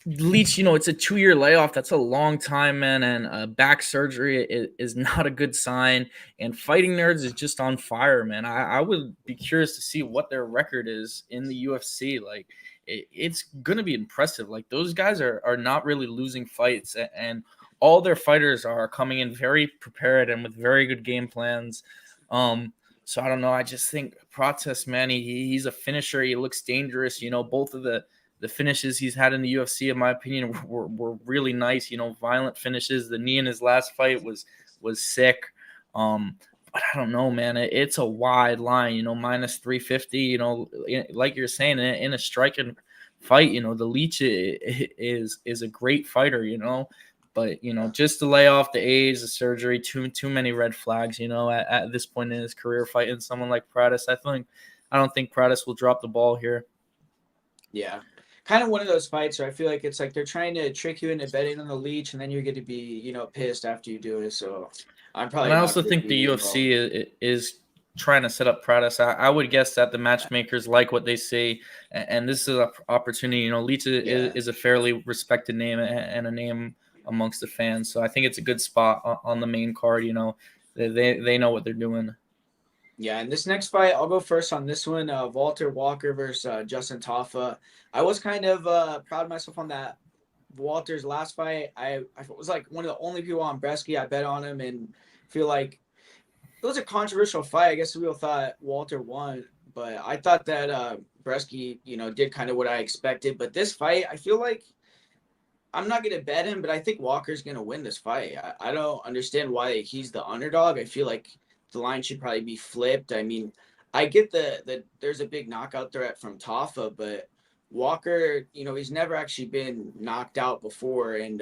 Leech, it's a 2-year layoff. That's a long time, man. And back surgery is not a good sign. And Fighting Nerds is just on fire, man. I would be curious to see what their record is in the UFC. Like, it's going to be impressive. Like, those guys are not really losing fights. And all their fighters are coming in very prepared and with very good game plans. So I don't know. I just think Prates, man, he's a finisher. He looks dangerous. Both of the The finishes he's had in the UFC, in my opinion, were really nice. Violent finishes. The knee in his last fight was sick. But I don't know, man. It's a wide line. Minus 350. Like you're saying, in a striking fight, the Leech is a great fighter. But just to lay off the age, the surgery, too many red flags. At this point in his career, fighting someone like Prattes, I don't think Prattes will drop the ball here. Yeah, kind of one of those fights where I feel like it's like they're trying to trick you into betting on the Leech, and then you're going to be pissed after you do it. So I'm probably. And I not also gonna think the be UFC is trying to set up Prattes. I would guess that the matchmakers like what they see, and this is an opportunity. Leech is a fairly respected name and a name amongst the fans, so I think it's a good spot on the main card. They know what they're doing. Yeah, and this next fight, I'll go first on this one. Walter Walker versus Justin Tafa. I was kind of proud of myself on that Walter's last fight. I was like one of the only people on Bresky. I bet on him and feel like it was a controversial fight. I guess people thought Walter won, but I thought that Bresky, did kind of what I expected. But this fight, I feel like I'm not going to bet him, but I think Walker's going to win this fight. I don't understand why he's the underdog. I feel like the line should probably be flipped. I mean, I get that there's a big knockout threat from Tafa, but Walker, he's never actually been knocked out before, and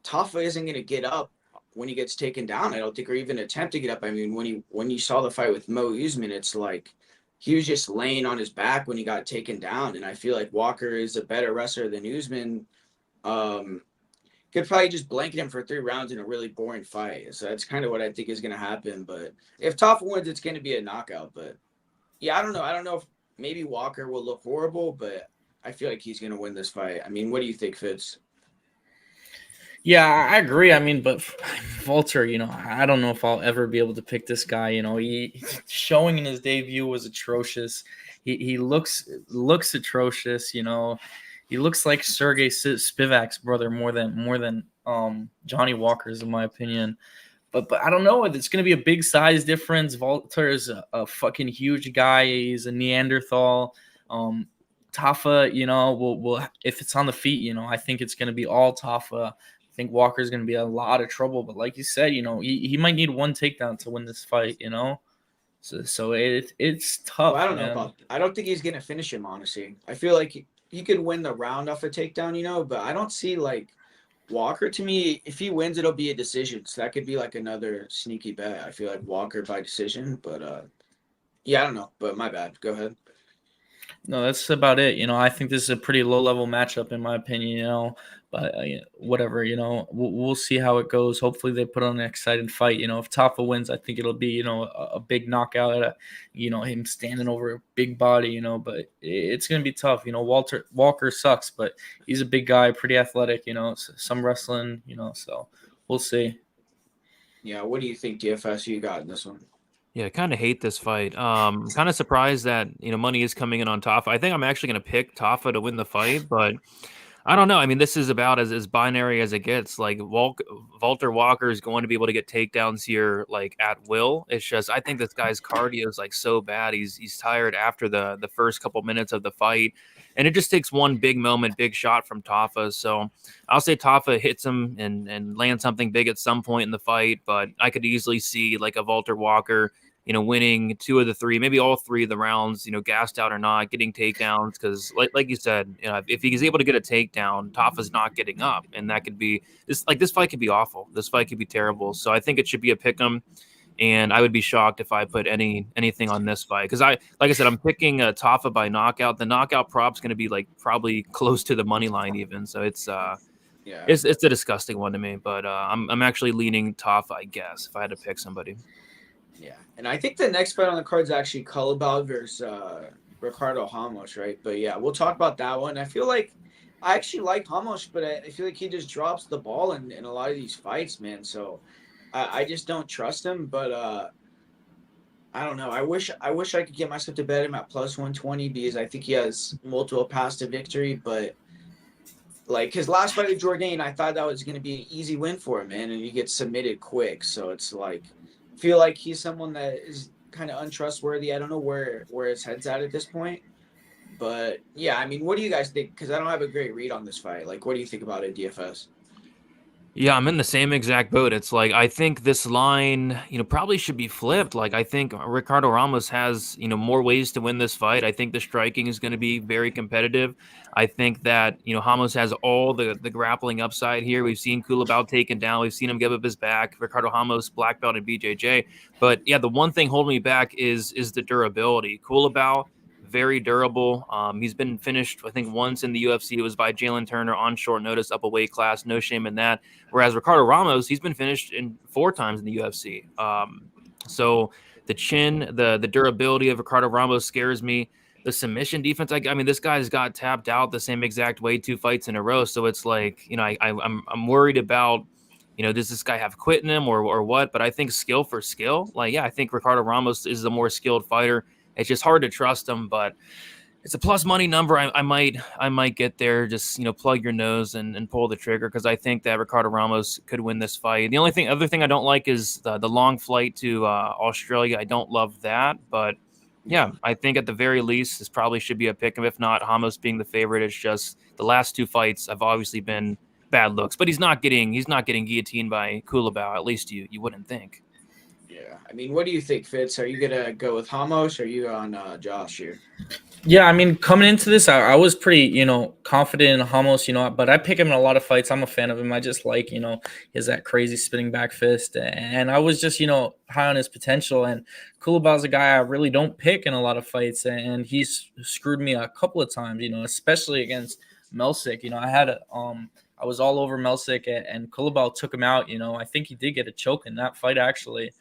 Tafa isn't going to get up when he gets taken down. I don't think, or even attempt to get up. I mean, when you saw the fight with Mo Usman, it's like he was just laying on his back when he got taken down, and I feel like Walker is a better wrestler than Usman. Could probably just blanket him for 3 rounds in a really boring fight. So that's kind of what I think is going to happen. But if Tafa wins, it's going to be a knockout. But yeah, I don't know. I don't know if maybe Walker will look horrible, but I feel like he's going to win this fight. I mean, what do you think, Fitz? Yeah, I agree. I mean, but Walter, I don't know if I'll ever be able to pick this guy. He showing in his debut was atrocious. He looks atrocious. He looks like Sergey Spivac's brother more than Johnny Walker's, in my opinion. But I don't know. It's going to be a big size difference. Walter is a fucking huge guy. He's a Neanderthal. Tafa, will if it's on the feet, I think it's going to be all Tafa. I think Walker's going to be a lot of trouble. But like you said, he might need one takedown to win this fight. So it's tough. Well, I don't know about. I don't think he's going to finish him. Honestly, I feel like he could win the round off a takedown, but I don't see like Walker. To me, if he wins, it'll be a decision. So that could be like another sneaky bet. I feel like Walker by decision, but yeah, I don't know. But my bad. Go ahead. No, that's about it. I think this is a pretty low-level matchup in my opinion. But whatever. We'll see how it goes. Hopefully, they put on an exciting fight. If Tafa wins, I think it'll be a big knockout. Him standing over a big body. But it's gonna be tough. Walker sucks, but he's a big guy, pretty athletic. Some wrestling. So we'll see. Yeah, what do you think, DFS? You got in this one? Yeah, I kind of hate this fight. Kind of surprised that money is coming in on Tafa. I think I'm actually going to pick Tafa to win the fight, but I don't know. I mean, this is about as binary as it gets. Like Walter Walker is going to be able to get takedowns here, like at will. It's just I think this guy's cardio is like so bad. He's tired after the first couple minutes of the fight, and it just takes one big moment, big shot from Tafa. So I'll say Tafa hits him and lands something big at some point in the fight. But I could easily see like a Walter Walker, winning 2 of the 3, maybe all 3 of the rounds, gassed out or not, getting takedowns. Because like you said, if he's able to get a takedown, Tafa's not getting up, and that could be this fight could be awful. This fight could be terrible. So I think it should be a pick'em, and I would be shocked if I put anything on this fight because like I said, I'm picking Tafa by knockout. The knockout prop's going to be like probably close to the money line even. So it's a disgusting one to me. But I'm actually leaning Tafa, I guess, if I had to pick somebody. Yeah, and I think the next fight on the card is actually Cabal versus Ricardo Ramos, right? But yeah, we'll talk about that one. I feel like I actually like Ramos, but I feel like he just drops the ball in a lot of these fights, man. So I just don't trust him. But I don't know. I wish I could get myself to bet him at plus 120 because I think he has multiple paths to victory. But like his last fight with Jourdain, I thought that was going to be an easy win for him, man, and he gets submitted quick. So it's like. Feel like he's someone that is kind of untrustworthy. I don't know where his head's at this point, But yeah, I mean, what do you guys think? Because I don't have a great read on this fight. Like, what do you think about it, DFS? Yeah, I'm in the same exact boat. It's like I think this line, probably should be flipped. Like I think Ricardo Ramos has, more ways to win this fight. I think the striking is going to be very competitive. I think that, Ramos has all the grappling upside here. We've seen Culibao taken down. We've seen him give up his back. Ricardo Ramos black belt and BJJ. But yeah, the one thing holding me back is the durability. Culibao, very durable. He's been finished, I think, once in the UFC. It was by Jalen Turner on short notice, up a weight class. No shame in that. Whereas Ricardo Ramos, he's been finished in 4 times in the UFC. So the chin, the durability of Ricardo Ramos scares me. The submission defense, I mean, this guy's got tapped out the same exact way 2 fights in a row. So it's like, I'm worried about, does this guy have quit in him or what? But I think skill for skill, like, yeah, I think Ricardo Ramos is the more skilled fighter. It's just hard to trust him, but it's a plus money number. I might get there. Just plug your nose and pull the trigger because I think that Ricardo Ramos could win this fight. The other thing I don't like is the long flight to Australia. I don't love that, but yeah, I think at the very least this probably should be a pick 'em. If not, Ramos being the favorite. It's just the last 2 fights have obviously been bad looks, but he's not getting guillotined by Culibao. At least you wouldn't think. Yeah, I mean, what do you think, Fitz? Are you gonna go with Ramos or are you on Josh here? Yeah, I mean, coming into this, I was pretty, confident in Ramos, but I pick him in a lot of fights. I'm a fan of him. I just like, he has that crazy spinning back fist. And I was just, high on his potential. And Culibao's a guy I really don't pick in a lot of fights. And he's screwed me a couple of times, especially against Melsick. I was all over Melsick and Culibao took him out. I think he did get a choke in that fight, actually.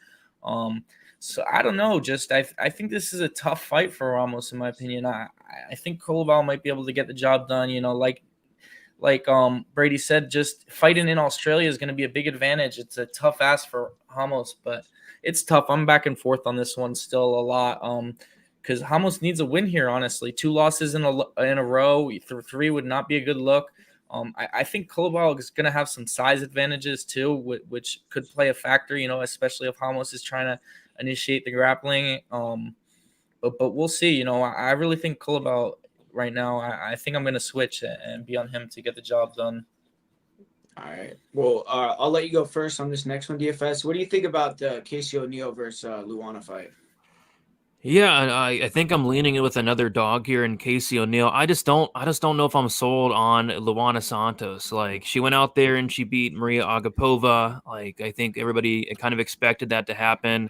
So I don't know. Just I think this is a tough fight for Ramos, in my opinion. I think Culibao might be able to get the job done. Like Brady said, just fighting in Australia is going to be a big advantage. It's a tough ask for Ramos, but it's tough. I'm back and forth on this one still a lot. Because Ramos needs a win here. Honestly, 2 losses in a row, 3 would not be a good look. I think Culibao is going to have some size advantages too, which could play a factor. Especially if Ramos is trying to initiate the grappling. But we'll see. I really think Culibao right now. I think I'm going to switch and be on him to get the job done. All right. Well, I'll let you go first on this next one, DFS. What do you think about the Casey O'Neill versus Luana fight? Yeah, I think I'm leaning in with another dog here in Casey O'Neill. I just don't know if I'm sold on Luana Santos. Like she went out there and she beat Maria Agapova. Like I think everybody kind of expected that to happen.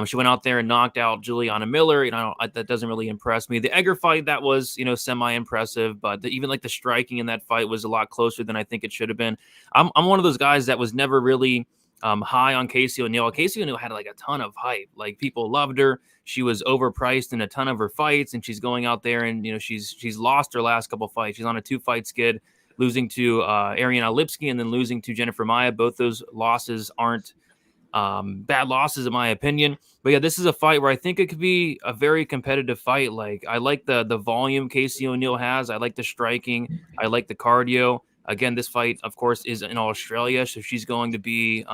She went out there and knocked out Juliana Miller. That doesn't really impress me. The Egger fight, that was semi-impressive, but even like the striking in that fight was a lot closer than I think it should have been. I'm one of those guys that was never really high on Casey O'Neill. Casey O'Neill had like a ton of hype. Like people loved her. She was overpriced in a ton of her fights, and she's going out there and she's lost her last couple fights. She's on a 2-fight skid, losing to Ariana Lipsky and then losing to Jennifer Maia. Both those losses aren't bad losses in my opinion. But yeah, this is a fight where I think it could be a very competitive fight. Like I like the volume Casey O'Neill has. I like the striking. I like the cardio. Again, this fight, of course, is in Australia, so she's going to be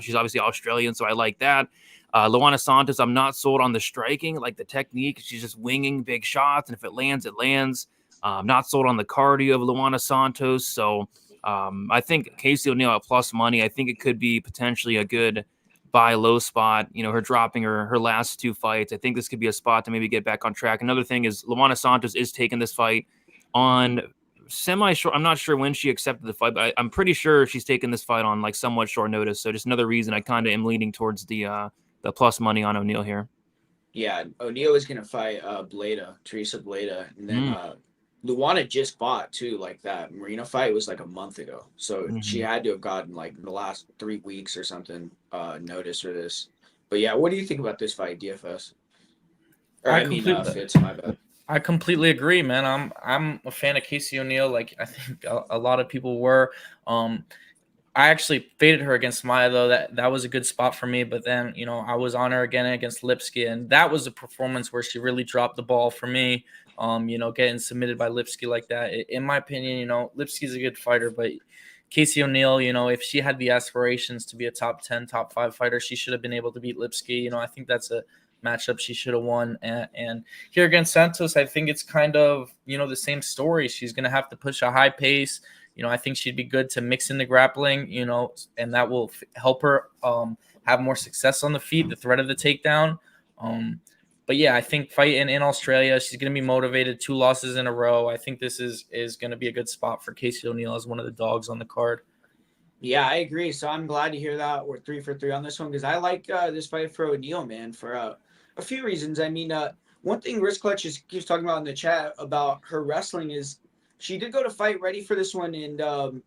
she's obviously Australian, so I like that. Luana Santos, I'm not sold on the striking, like the technique. She's just winging big shots, and if it lands, it lands. Not sold on the cardio of Luana Santos, so I think Casey O'Neill at plus money. I think it could be potentially a good buy low spot. Her dropping her last 2 fights. I think this could be a spot to maybe get back on track. Another thing is Luana Santos is taking this fight on semi-short. I'm not sure when she accepted the fight, but I'm pretty sure she's taking this fight on like somewhat short notice. So just another reason I kind of am leaning towards the plus money on O'Neill here. Yeah, O'Neill is gonna fight Teresa Bleda, and then Luana just fought too. Like that Marina fight was like a month ago, so she had to have gotten like in the last 3 weeks or something notice for this. But yeah, what do you think about this fight, DFS? Fitz, my bad. I completely agree, man. I'm a fan of Casey O'Neill. Like I think a lot of people were. I actually faded her against Maia though. That was a good spot for me. But then I was on her again against Lipsky, and that was a performance where she really dropped the ball for me. Getting submitted by Lipsky like that. In my opinion, Lipsky's a good fighter, but Casey O'Neill, if she had the aspirations to be a top 10, top 5 fighter, she should have been able to beat Lipsky. I think that's a matchup she should have won. And here against Santos, I think it's kind of, the same story. She's going to have to push a high pace. I think she'd be good to mix in the grappling, and that will help her have more success on the feet, the threat of the takedown. But yeah, I think fighting in Australia, she's going to be motivated. 2 losses in a row. I think this is going to be a good spot for Casey O'Neill as one of the dogs on the card. Yeah, I agree. So I'm glad to hear that we're 3 for 3 on this one, because I like this fight for O'Neill, man, for a few reasons. I mean, one thing Wrist Clutch keeps talking about in the chat about her wrestling is she did go to fight ready for this one, and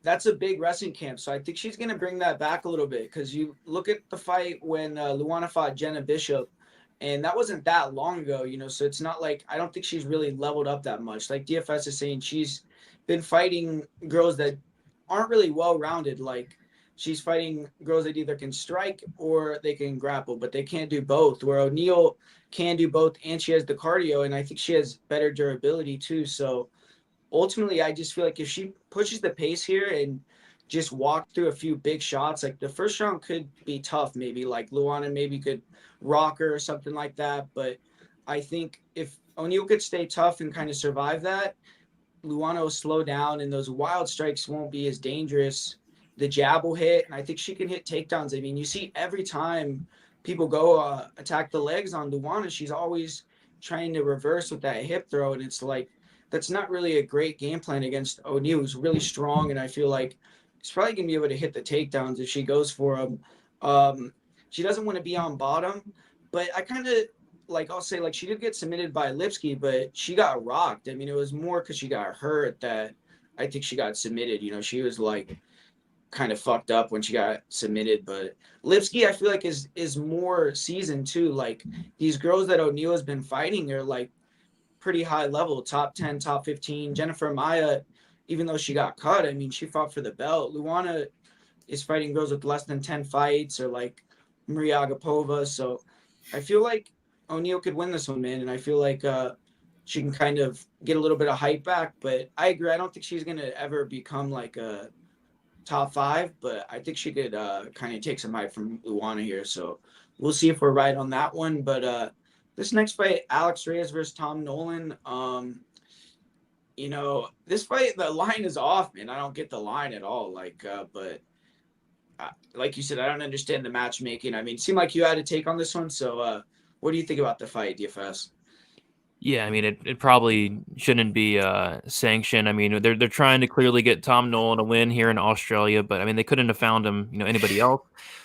that's a big wrestling camp. So I think she's going to bring that back a little bit, because you look at the fight when Luana fought Jenna Bishop, and that wasn't that long ago, so it's not like, I don't think she's really leveled up that much. Like DFS is saying, she's been fighting girls that aren't really well-rounded. Like, she's fighting girls that either can strike or they can grapple, but they can't do both, where O'Neill can do both, and she has the cardio, and I think she has better durability too. So ultimately, I just feel like if she pushes the pace here and just walk through a few big shots, like the first round could be tough, maybe like Luana maybe could rock her or something like that. But I think if O'Neill could stay tough and kind of survive that, Luana will slow down and those wild strikes won't be as dangerous. The jab will hit, and I think she can hit takedowns. I mean, you see every time people go attack the legs on Luana, she's always trying to reverse with that hip throw, and it's like, that's not really a great game plan against O'Neill, who's really strong, and I feel like she's probably going to be able to hit the takedowns if she goes for them. She doesn't want to be on bottom, but I kind of, like, I'll say, like, she did get submitted by Lipsky, but she got rocked. I mean, it was more because she got hurt that I think she got submitted. She was, like, kind of fucked up when she got submitted. But Lipsky, I feel like, is more seasoned, too. Like, these girls that O'Neill has been fighting are, like, pretty high level, top 10, top 15. Jennifer Maya, even though she got cut, I mean, she fought for the belt. Luana is fighting girls with less than 10 fights, or like Maria Agapova. So I feel like O'Neill could win this one, man. And I feel like she can kind of get a little bit of hype back. But I agree. I don't think she's going to ever become like a top 5, but I think she could kind of take some hype from Luana here. So we'll see if we're right on that one. But this next fight, Alex Reyes versus Tom Nolan. This fight, the line is off, man. I don't get the line at all. But like you said, I don't understand the matchmaking. I mean, it seemed like you had a take on this one. So what do you think about the fight, DFS? Yeah, I mean, it probably shouldn't be sanctioned. I mean, they're trying to clearly get Tom Nolan to win here in Australia, but I mean, they couldn't have found him, anybody else.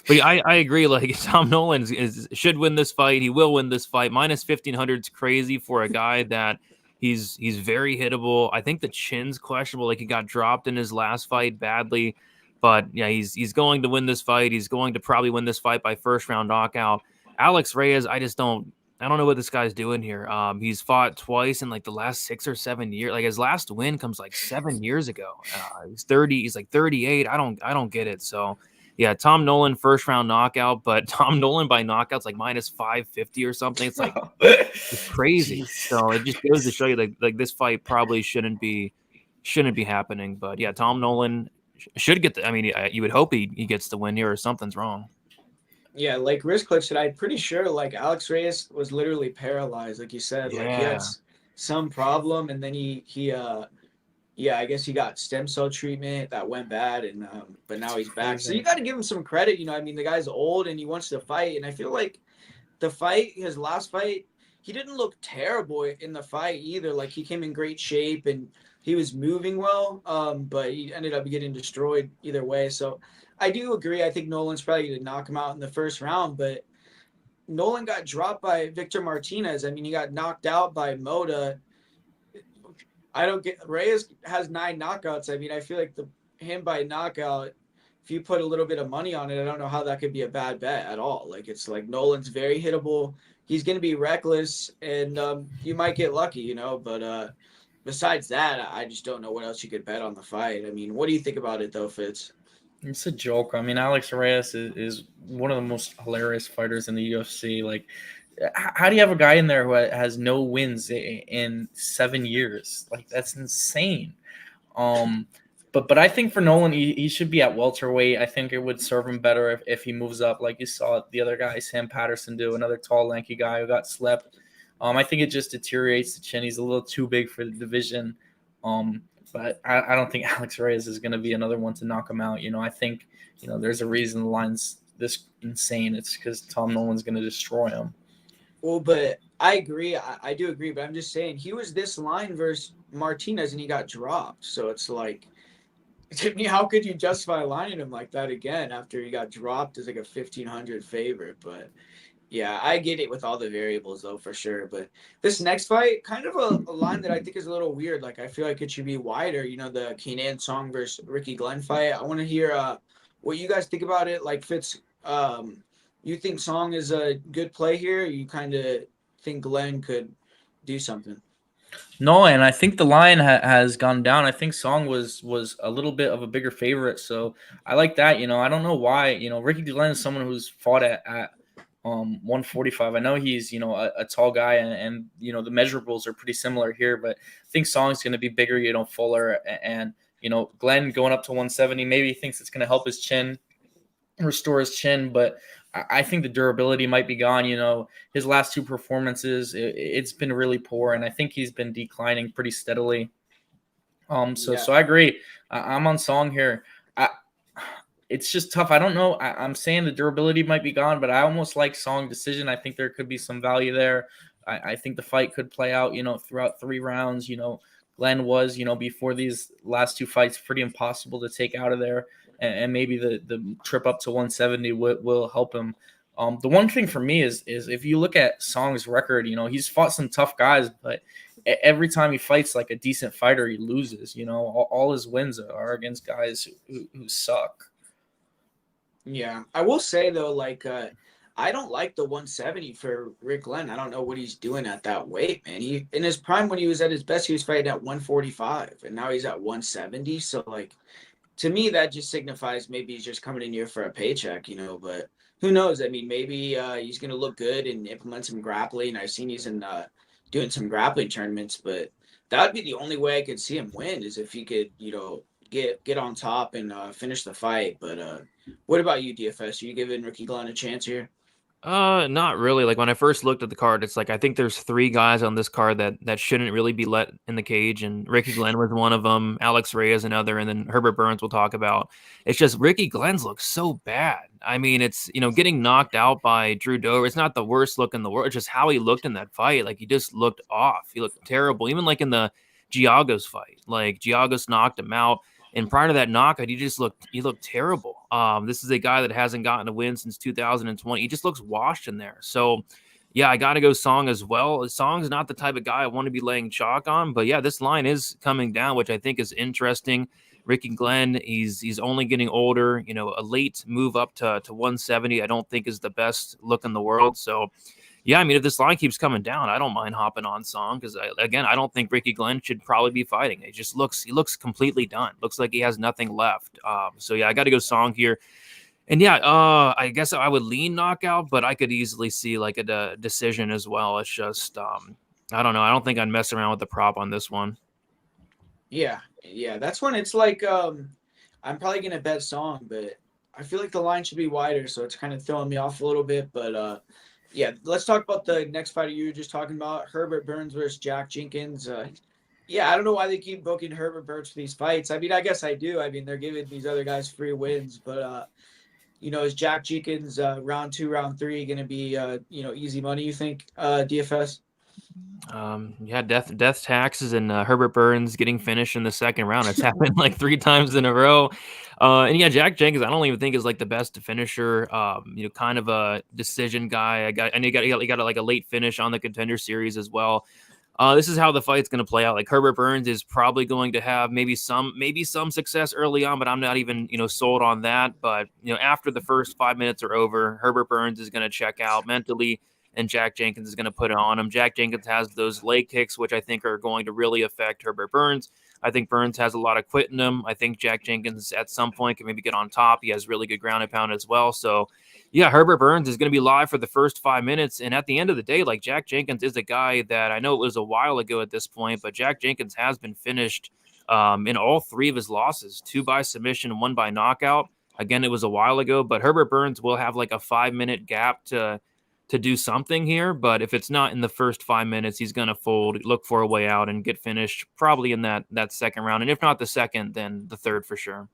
But yeah, I agree. Like, Tom Nolan should win this fight. He will win this fight. Minus 1,500 is crazy for a guy that he's very hittable. I think the chin's questionable. Like, he got dropped in his last fight badly, but yeah, he's going to win this fight. He's going to probably win this fight by first round knockout. Alex Reyes, I don't know what this guy's doing here. He's fought twice in like the last 6 or 7 years. Like, his last win comes like 7 years ago. He's 30. He's like 38. I don't get it. So yeah, Tom Nolan first round knockout, but Tom Nolan by knockouts like minus 550 or something. It's like it's crazy. So it just goes to show you like this fight probably shouldn't be happening. But yeah, Tom Nolan should get I mean, you would hope he gets the win here, or something's wrong. Yeah, like Risk Click said, I'm pretty sure like Alex Reyes was literally paralyzed, like you said. Yeah. Like, he had some problem, and then I guess he got stem cell treatment that went bad, and but now he's back. So you got to give him some credit. I mean, the guy's old and he wants to fight, and I feel like his last fight, he didn't look terrible in the fight either. Like, he came in great shape and he was moving well, but he ended up getting destroyed either way. So I do agree. I think Nolan's probably going to knock him out in the first round, but Nolan got dropped by Victor Martinez. I mean, he got knocked out by Moda. Reyes has 9 knockouts. I mean, I feel like him by knockout, if you put a little bit of money on it, I don't know how that could be a bad bet at all. Like, it's like Nolan's very hittable. He's going to be reckless, and you might get lucky, but besides that, I just don't know what else you could bet on the fight. I mean, what do you think about it though, Fitz? It's a joke. I mean, Alex Reyes is one of the most hilarious fighters in the UFC. Like, how do you have a guy in there who has no wins in 7 years? Like, that's insane. But But I think for Nolan, he should be at welterweight. I think it would serve him better if he moves up, like you saw the other guy, Sam Patterson, do, another tall, lanky guy who got slept. I think it just deteriorates the chin. He's a little too big for the division. But I don't think Alex Reyes is going to be another one to knock him out. I think, there's a reason the line's this insane. It's because Tom Nolan's going to destroy him. Well, but I agree. I do agree, but I'm just saying he was this line versus Martinez and he got dropped. So it's like, to me, how could you justify lining him like that again after he got dropped as like a 1,500 favorite? But yeah, I get it with all the variables though, for sure. But this next fight, kind of a line that I think is a little weird. Like, I feel like it should be wider. The Kenan Song versus Ricky Glenn fight. I want to hear what you guys think about it. Like, Fitz, you think Song is a good play here? You kind of think Glenn could do something? No, and I think the line has gone down. I think Song was a little bit of a bigger favorite, so I like that. I don't know why. Ricky Glenn is someone who's fought at 145. I know he's a tall guy, and the measurables are pretty similar here, but I think Song's going to be bigger, fuller, and Glenn going up to 170. Maybe he thinks it's going to help his chin, restore his chin, but I think the durability might be gone. His last two performances, it's been really poor, and I think he's been declining pretty steadily. So I agree. I'm on Song here. It's just tough. I don't know. I'm saying the durability might be gone, but I almost like Song decision. I think there could be some value there. I think the fight could play out, throughout 3 rounds. Glenn was, before these last 2 fights, pretty impossible to take out of there. And maybe the trip up to 170 will help him. The one thing for me is if you look at Song's record, he's fought some tough guys, but every time he fights like a decent fighter, he loses. All his wins are against guys who suck. Yeah, I will say though, like I don't like the 170 for Rick Glenn. I don't know what he's doing at that weight, man. He in his prime when he was at his best, he was fighting at 145, and now he's at 170. So like, to me, that just signifies maybe he's just coming in here for a paycheck, but who knows? I mean, maybe he's going to look good and implement some grappling. I've seen he's in doing some grappling tournaments, but that would be the only way I could see him win is if he could, get on top and finish the fight. But what about you, DFS? Are you giving Ricky Glenn a chance here? Not really. Like when I first looked at the card, it's like I think there's 3 guys on this card that shouldn't really be let in the cage, and Ricky Glenn was one of them. Alex Reyes another, and then Herbert Burns we'll talk about. It's just Ricky Glenn's looks so bad. I mean, it's getting knocked out by Drew Dober. It's not the worst look in the world. It's just how he looked in that fight. Like he just looked off. He looked terrible. Even like in the Giagos fight, like Giagos knocked him out. And prior to that knockout, he looked terrible. This is a guy that hasn't gotten a win since 2020. He just looks washed in there. So, yeah, I got to go Song as well. Song's not the type of guy I want to be laying chalk on. But, yeah, this line is coming down, which I think is interesting. Ricky Glenn, he's only getting older. A late move up to 170 I don't think is the best look in the world. So, yeah, I mean, if this line keeps coming down, I don't mind hopping on Song because, I don't think Ricky Glenn should probably be fighting. He looks completely done. Looks like he has nothing left. So, yeah, I got to go Song here. And, yeah, I guess I would lean knockout, but I could easily see, like, a decision as well. It's just, I don't know. I don't think I'd mess around with the prop on this one. Yeah, that's when it's like I'm probably going to bet Song, but I feel like the line should be wider, so it's kind of throwing me off a little bit, but yeah, let's talk about the next fighter you were just talking about, Herbert Burns versus Jack Jenkins. Yeah, I don't know why they keep booking Herbert Burns for these fights. I mean, I guess I do. I mean, they're giving these other guys free wins, but is Jack Jenkins round 2, round 3 going to be easy money? You think, DFS? Yeah, death taxes and Herbert Burns getting finished in the second round. It's happened like 3 times in a row. And yeah, Jack Jenkins, I don't even think is like the best finisher. Kind of a decision guy. He got like a late finish on the Contender Series as well. This is how the fight's going to play out. Like Herbert Burns is probably going to have maybe some success early on, but I'm not even sold on that. But after the first 5 minutes are over, Herbert Burns is going to check out mentally, and Jack Jenkins is going to put it on him. Jack Jenkins has those leg kicks, which I think are going to really affect Herbert Burns. I think Burns has a lot of quit in him. I think Jack Jenkins at some point can maybe get on top. He has really good ground and pound as well. So, yeah, Herbert Burns is going to be live for the first 5 minutes. And at the end of the day, like Jack Jenkins is a guy that I know it was a while ago at this point, but Jack Jenkins has been finished in all 3 of his losses, 2 by submission and 1 by knockout. Again, it was a while ago, but Herbert Burns will have like a 5-minute gap to do something here. But if it's not in the first 5 minutes, he's going to fold, look for a way out, and get finished probably in that second round. And if not the second, then the third for sure.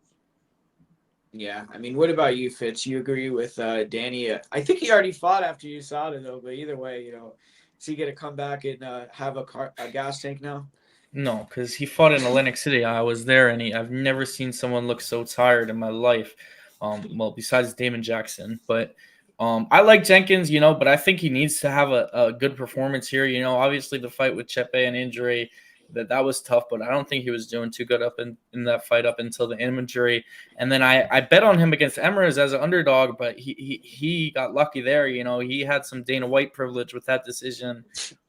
Yeah, I mean, what about you, Fitz? You agree with Danny? I think he already fought after USADA, though. But either way, is he going to come back and have a gas tank now? No, because he fought in Atlantic City. I was there, and I've never seen someone look so tired in my life. Well, besides Damon Jackson, but I like Jenkins, but I think he needs to have a good performance here. Obviously the fight with Chepe and injury, that was tough, but I don't think he was doing too good up in that fight up until the injury. And then I bet on him against Emers as an underdog, but he got lucky there. He had some Dana White privilege with that decision.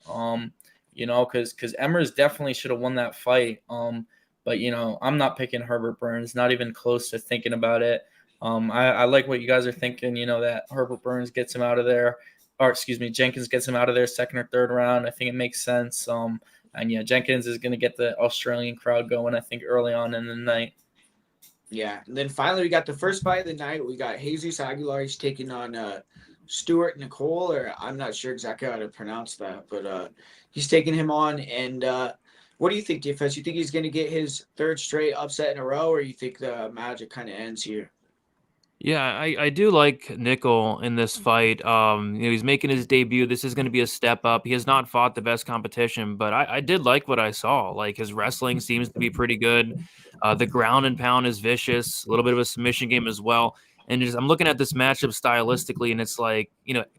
Because Emers definitely should have won that fight. But I'm not picking Herbert Burns, not even close to thinking about it. I like what you guys are thinking, that Herbert Burns gets him out of there, Jenkins gets him out of there second or third round. I think it makes sense. And yeah, Jenkins is going to get the Australian crowd going, I think, early on in the night. Yeah. And then finally, we got the first fight of the night. We got Jesus Aguilar. He's taking on Stuart Nicole, or I'm not sure exactly how to pronounce that, but he's taking him on. And what do you think, DFS? You think he's going to get his third straight upset in a row, or you think the magic kind of ends here? Yeah, I do like Nickel in this fight. He's making his debut. This is going to be a step up. He has not fought the best competition, but I did like what I saw. Like, his wrestling seems to be pretty good. The ground and pound is vicious. A little bit of a submission game as well. And I'm looking at this matchup stylistically, and it's like,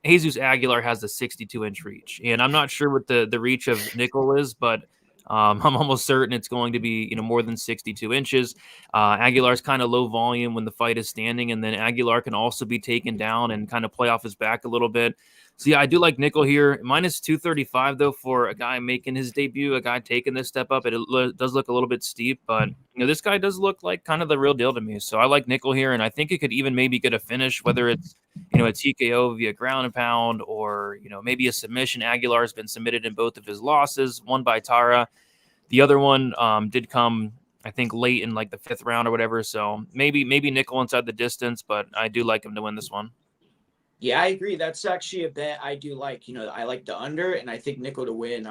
Jesus Aguilar has the 62-inch reach, and I'm not sure what the reach of Nickel is, but I'm almost certain it's going to be, more than 62 inches. Aguilar's kind of low volume when the fight is standing, and then Aguilar can also be taken down and kind of play off his back a little bit. So yeah, I do like Nickel here. Minus 235 though for a guy making his debut, a guy taking this step up. It does look a little bit steep, but this guy does look like kind of the real deal to me. So I like Nickel here, and I think it could even maybe get a finish, whether it's a TKO via ground and pound, or maybe a submission. Aguilar's been submitted in both of his losses, one by Tara. The other one did come, I think, late in like the 5th round or whatever. So maybe Nickel inside the distance, but I do like him to win this one. Yeah, I agree. That's actually a bet I do like. I like the under, and I think Nickel to win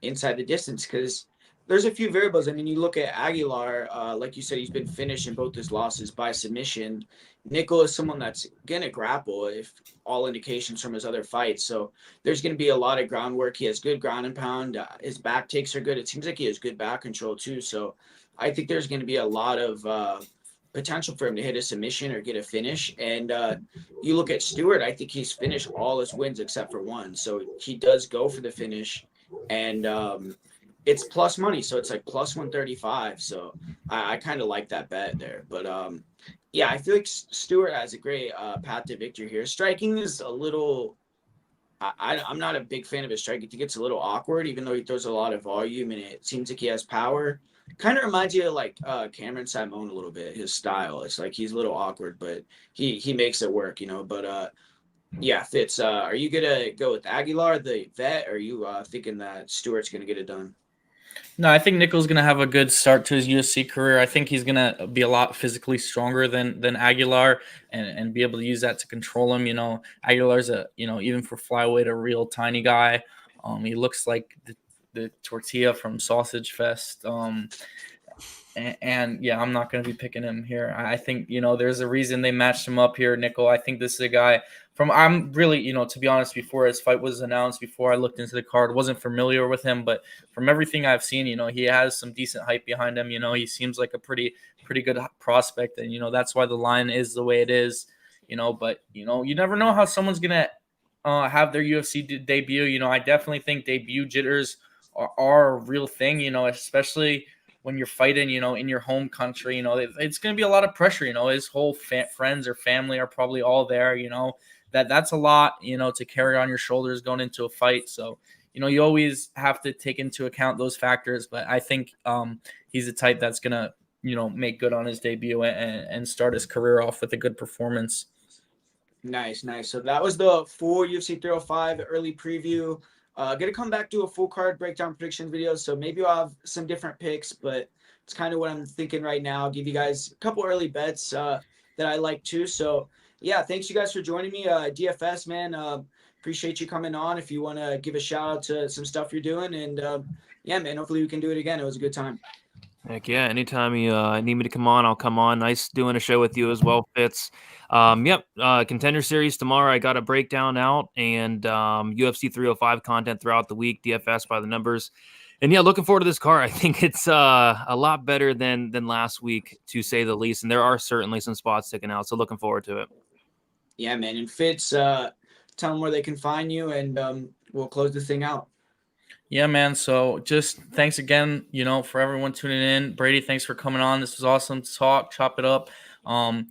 inside the distance, because there's a few variables. I mean, you look at Aguilar, like you said, he's been finished in both his losses by submission. Nickel is someone that's going to grapple, if all indications from his other fights. So there's going to be a lot of groundwork. He has good ground and pound. His back takes are good. It seems like he has good back control too. So I think there's going to be a lot of potential for him to hit a submission or get a finish. And you look at Stewart, I think he's finished all his wins except for one. So he does go for the finish, and it's plus money. So it's like plus 135. So I kind of like that bet there. But yeah, I feel like Stewart has a great path to victory here. Striking is a little, I'm not a big fan of his striking. I think it's a little awkward, even though he throws a lot of volume and it seems like he has power. Kind of reminds you of like Cameron Simone a little bit, his style. It's like he's a little awkward, but he makes it work, But yeah, Fitz, are you going to go with Aguilar, the vet, or are you thinking that Stewart's going to get it done? No, I think Nickel's going to have a good start to his UFC career. I think he's going to be a lot physically stronger than Aguilar and be able to use that to control him. Aguilar's even for flyweight, a real tiny guy. He looks like the tortilla from Sausage Fest. And yeah, I'm not going to be picking him here. I think, there's a reason they matched him up here, Nickel. I think this is a guy I'm really, to be honest, before his fight was announced, before I looked into the card, wasn't familiar with him, but from everything I've seen, he has some decent hype behind him. He seems like a pretty good prospect, and, that's why the line is the way it is, but, you never know how someone's going to have their UFC debut. I definitely think debut jitters are a real thing, especially when you're fighting, in your home country. It's going to be a lot of pressure. His whole friends or family are probably all there. That's a lot, to carry on your shoulders going into a fight. So, you always have to take into account those factors. But I think he's the type that's going to, make good on his debut and start his career off with a good performance. Nice. So that was the full UFC 305 early preview. Gonna come back to a full card breakdown prediction video, so maybe I'll have some different picks, but it's kind of what I'm thinking right now. I'll give you guys a couple early bets that I like too. So yeah, thanks you guys for joining me. DFS, man, appreciate you coming on. If you want to give a shout out to some stuff you're doing, and yeah, man, hopefully we can do it again. It was a good time. Heck yeah, anytime you need me to come on, I'll come on. Nice doing a show with you as well, Fitz. Yep, Contender Series tomorrow. I got a breakdown out, and UFC 305 content throughout the week, DFS by the numbers. And yeah, looking forward to this card. I think it's a lot better than last week, to say the least. And there are certainly some spots sticking out, so looking forward to it. Yeah, man. And Fitz, tell them where they can find you, and we'll close the thing out. Yeah, man. So just thanks again, for everyone tuning in. Brady, thanks for coming on. This was awesome to talk, chop it up. I'm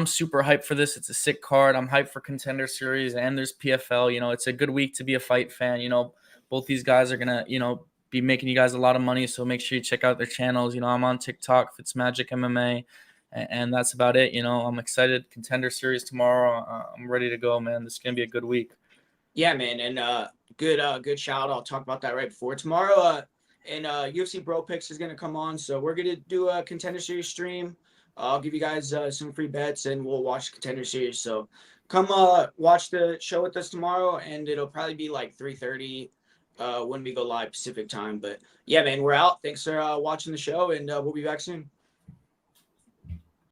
super hyped for this. It's a sick card. I'm hyped for Contender Series, and there's PFL. It's a good week to be a fight fan. Both these guys are gonna, be making you guys a lot of money. So make sure you check out their channels. I'm on TikTok, Fitzmagic MMA, and that's about it. I'm excited. Contender Series tomorrow. I'm ready to go, man. This is gonna be a good week. Yeah, man, and good shout. I'll talk about that right before tomorrow. And UFC Bro Picks is gonna come on, so we're gonna do a Contender Series stream. I'll give you guys some free bets, and we'll watch Contender Series. So come watch the show with us tomorrow, and it'll probably be like 3:30 when we go live Pacific time. But yeah, man, we're out. Thanks for watching the show, and we'll be back soon.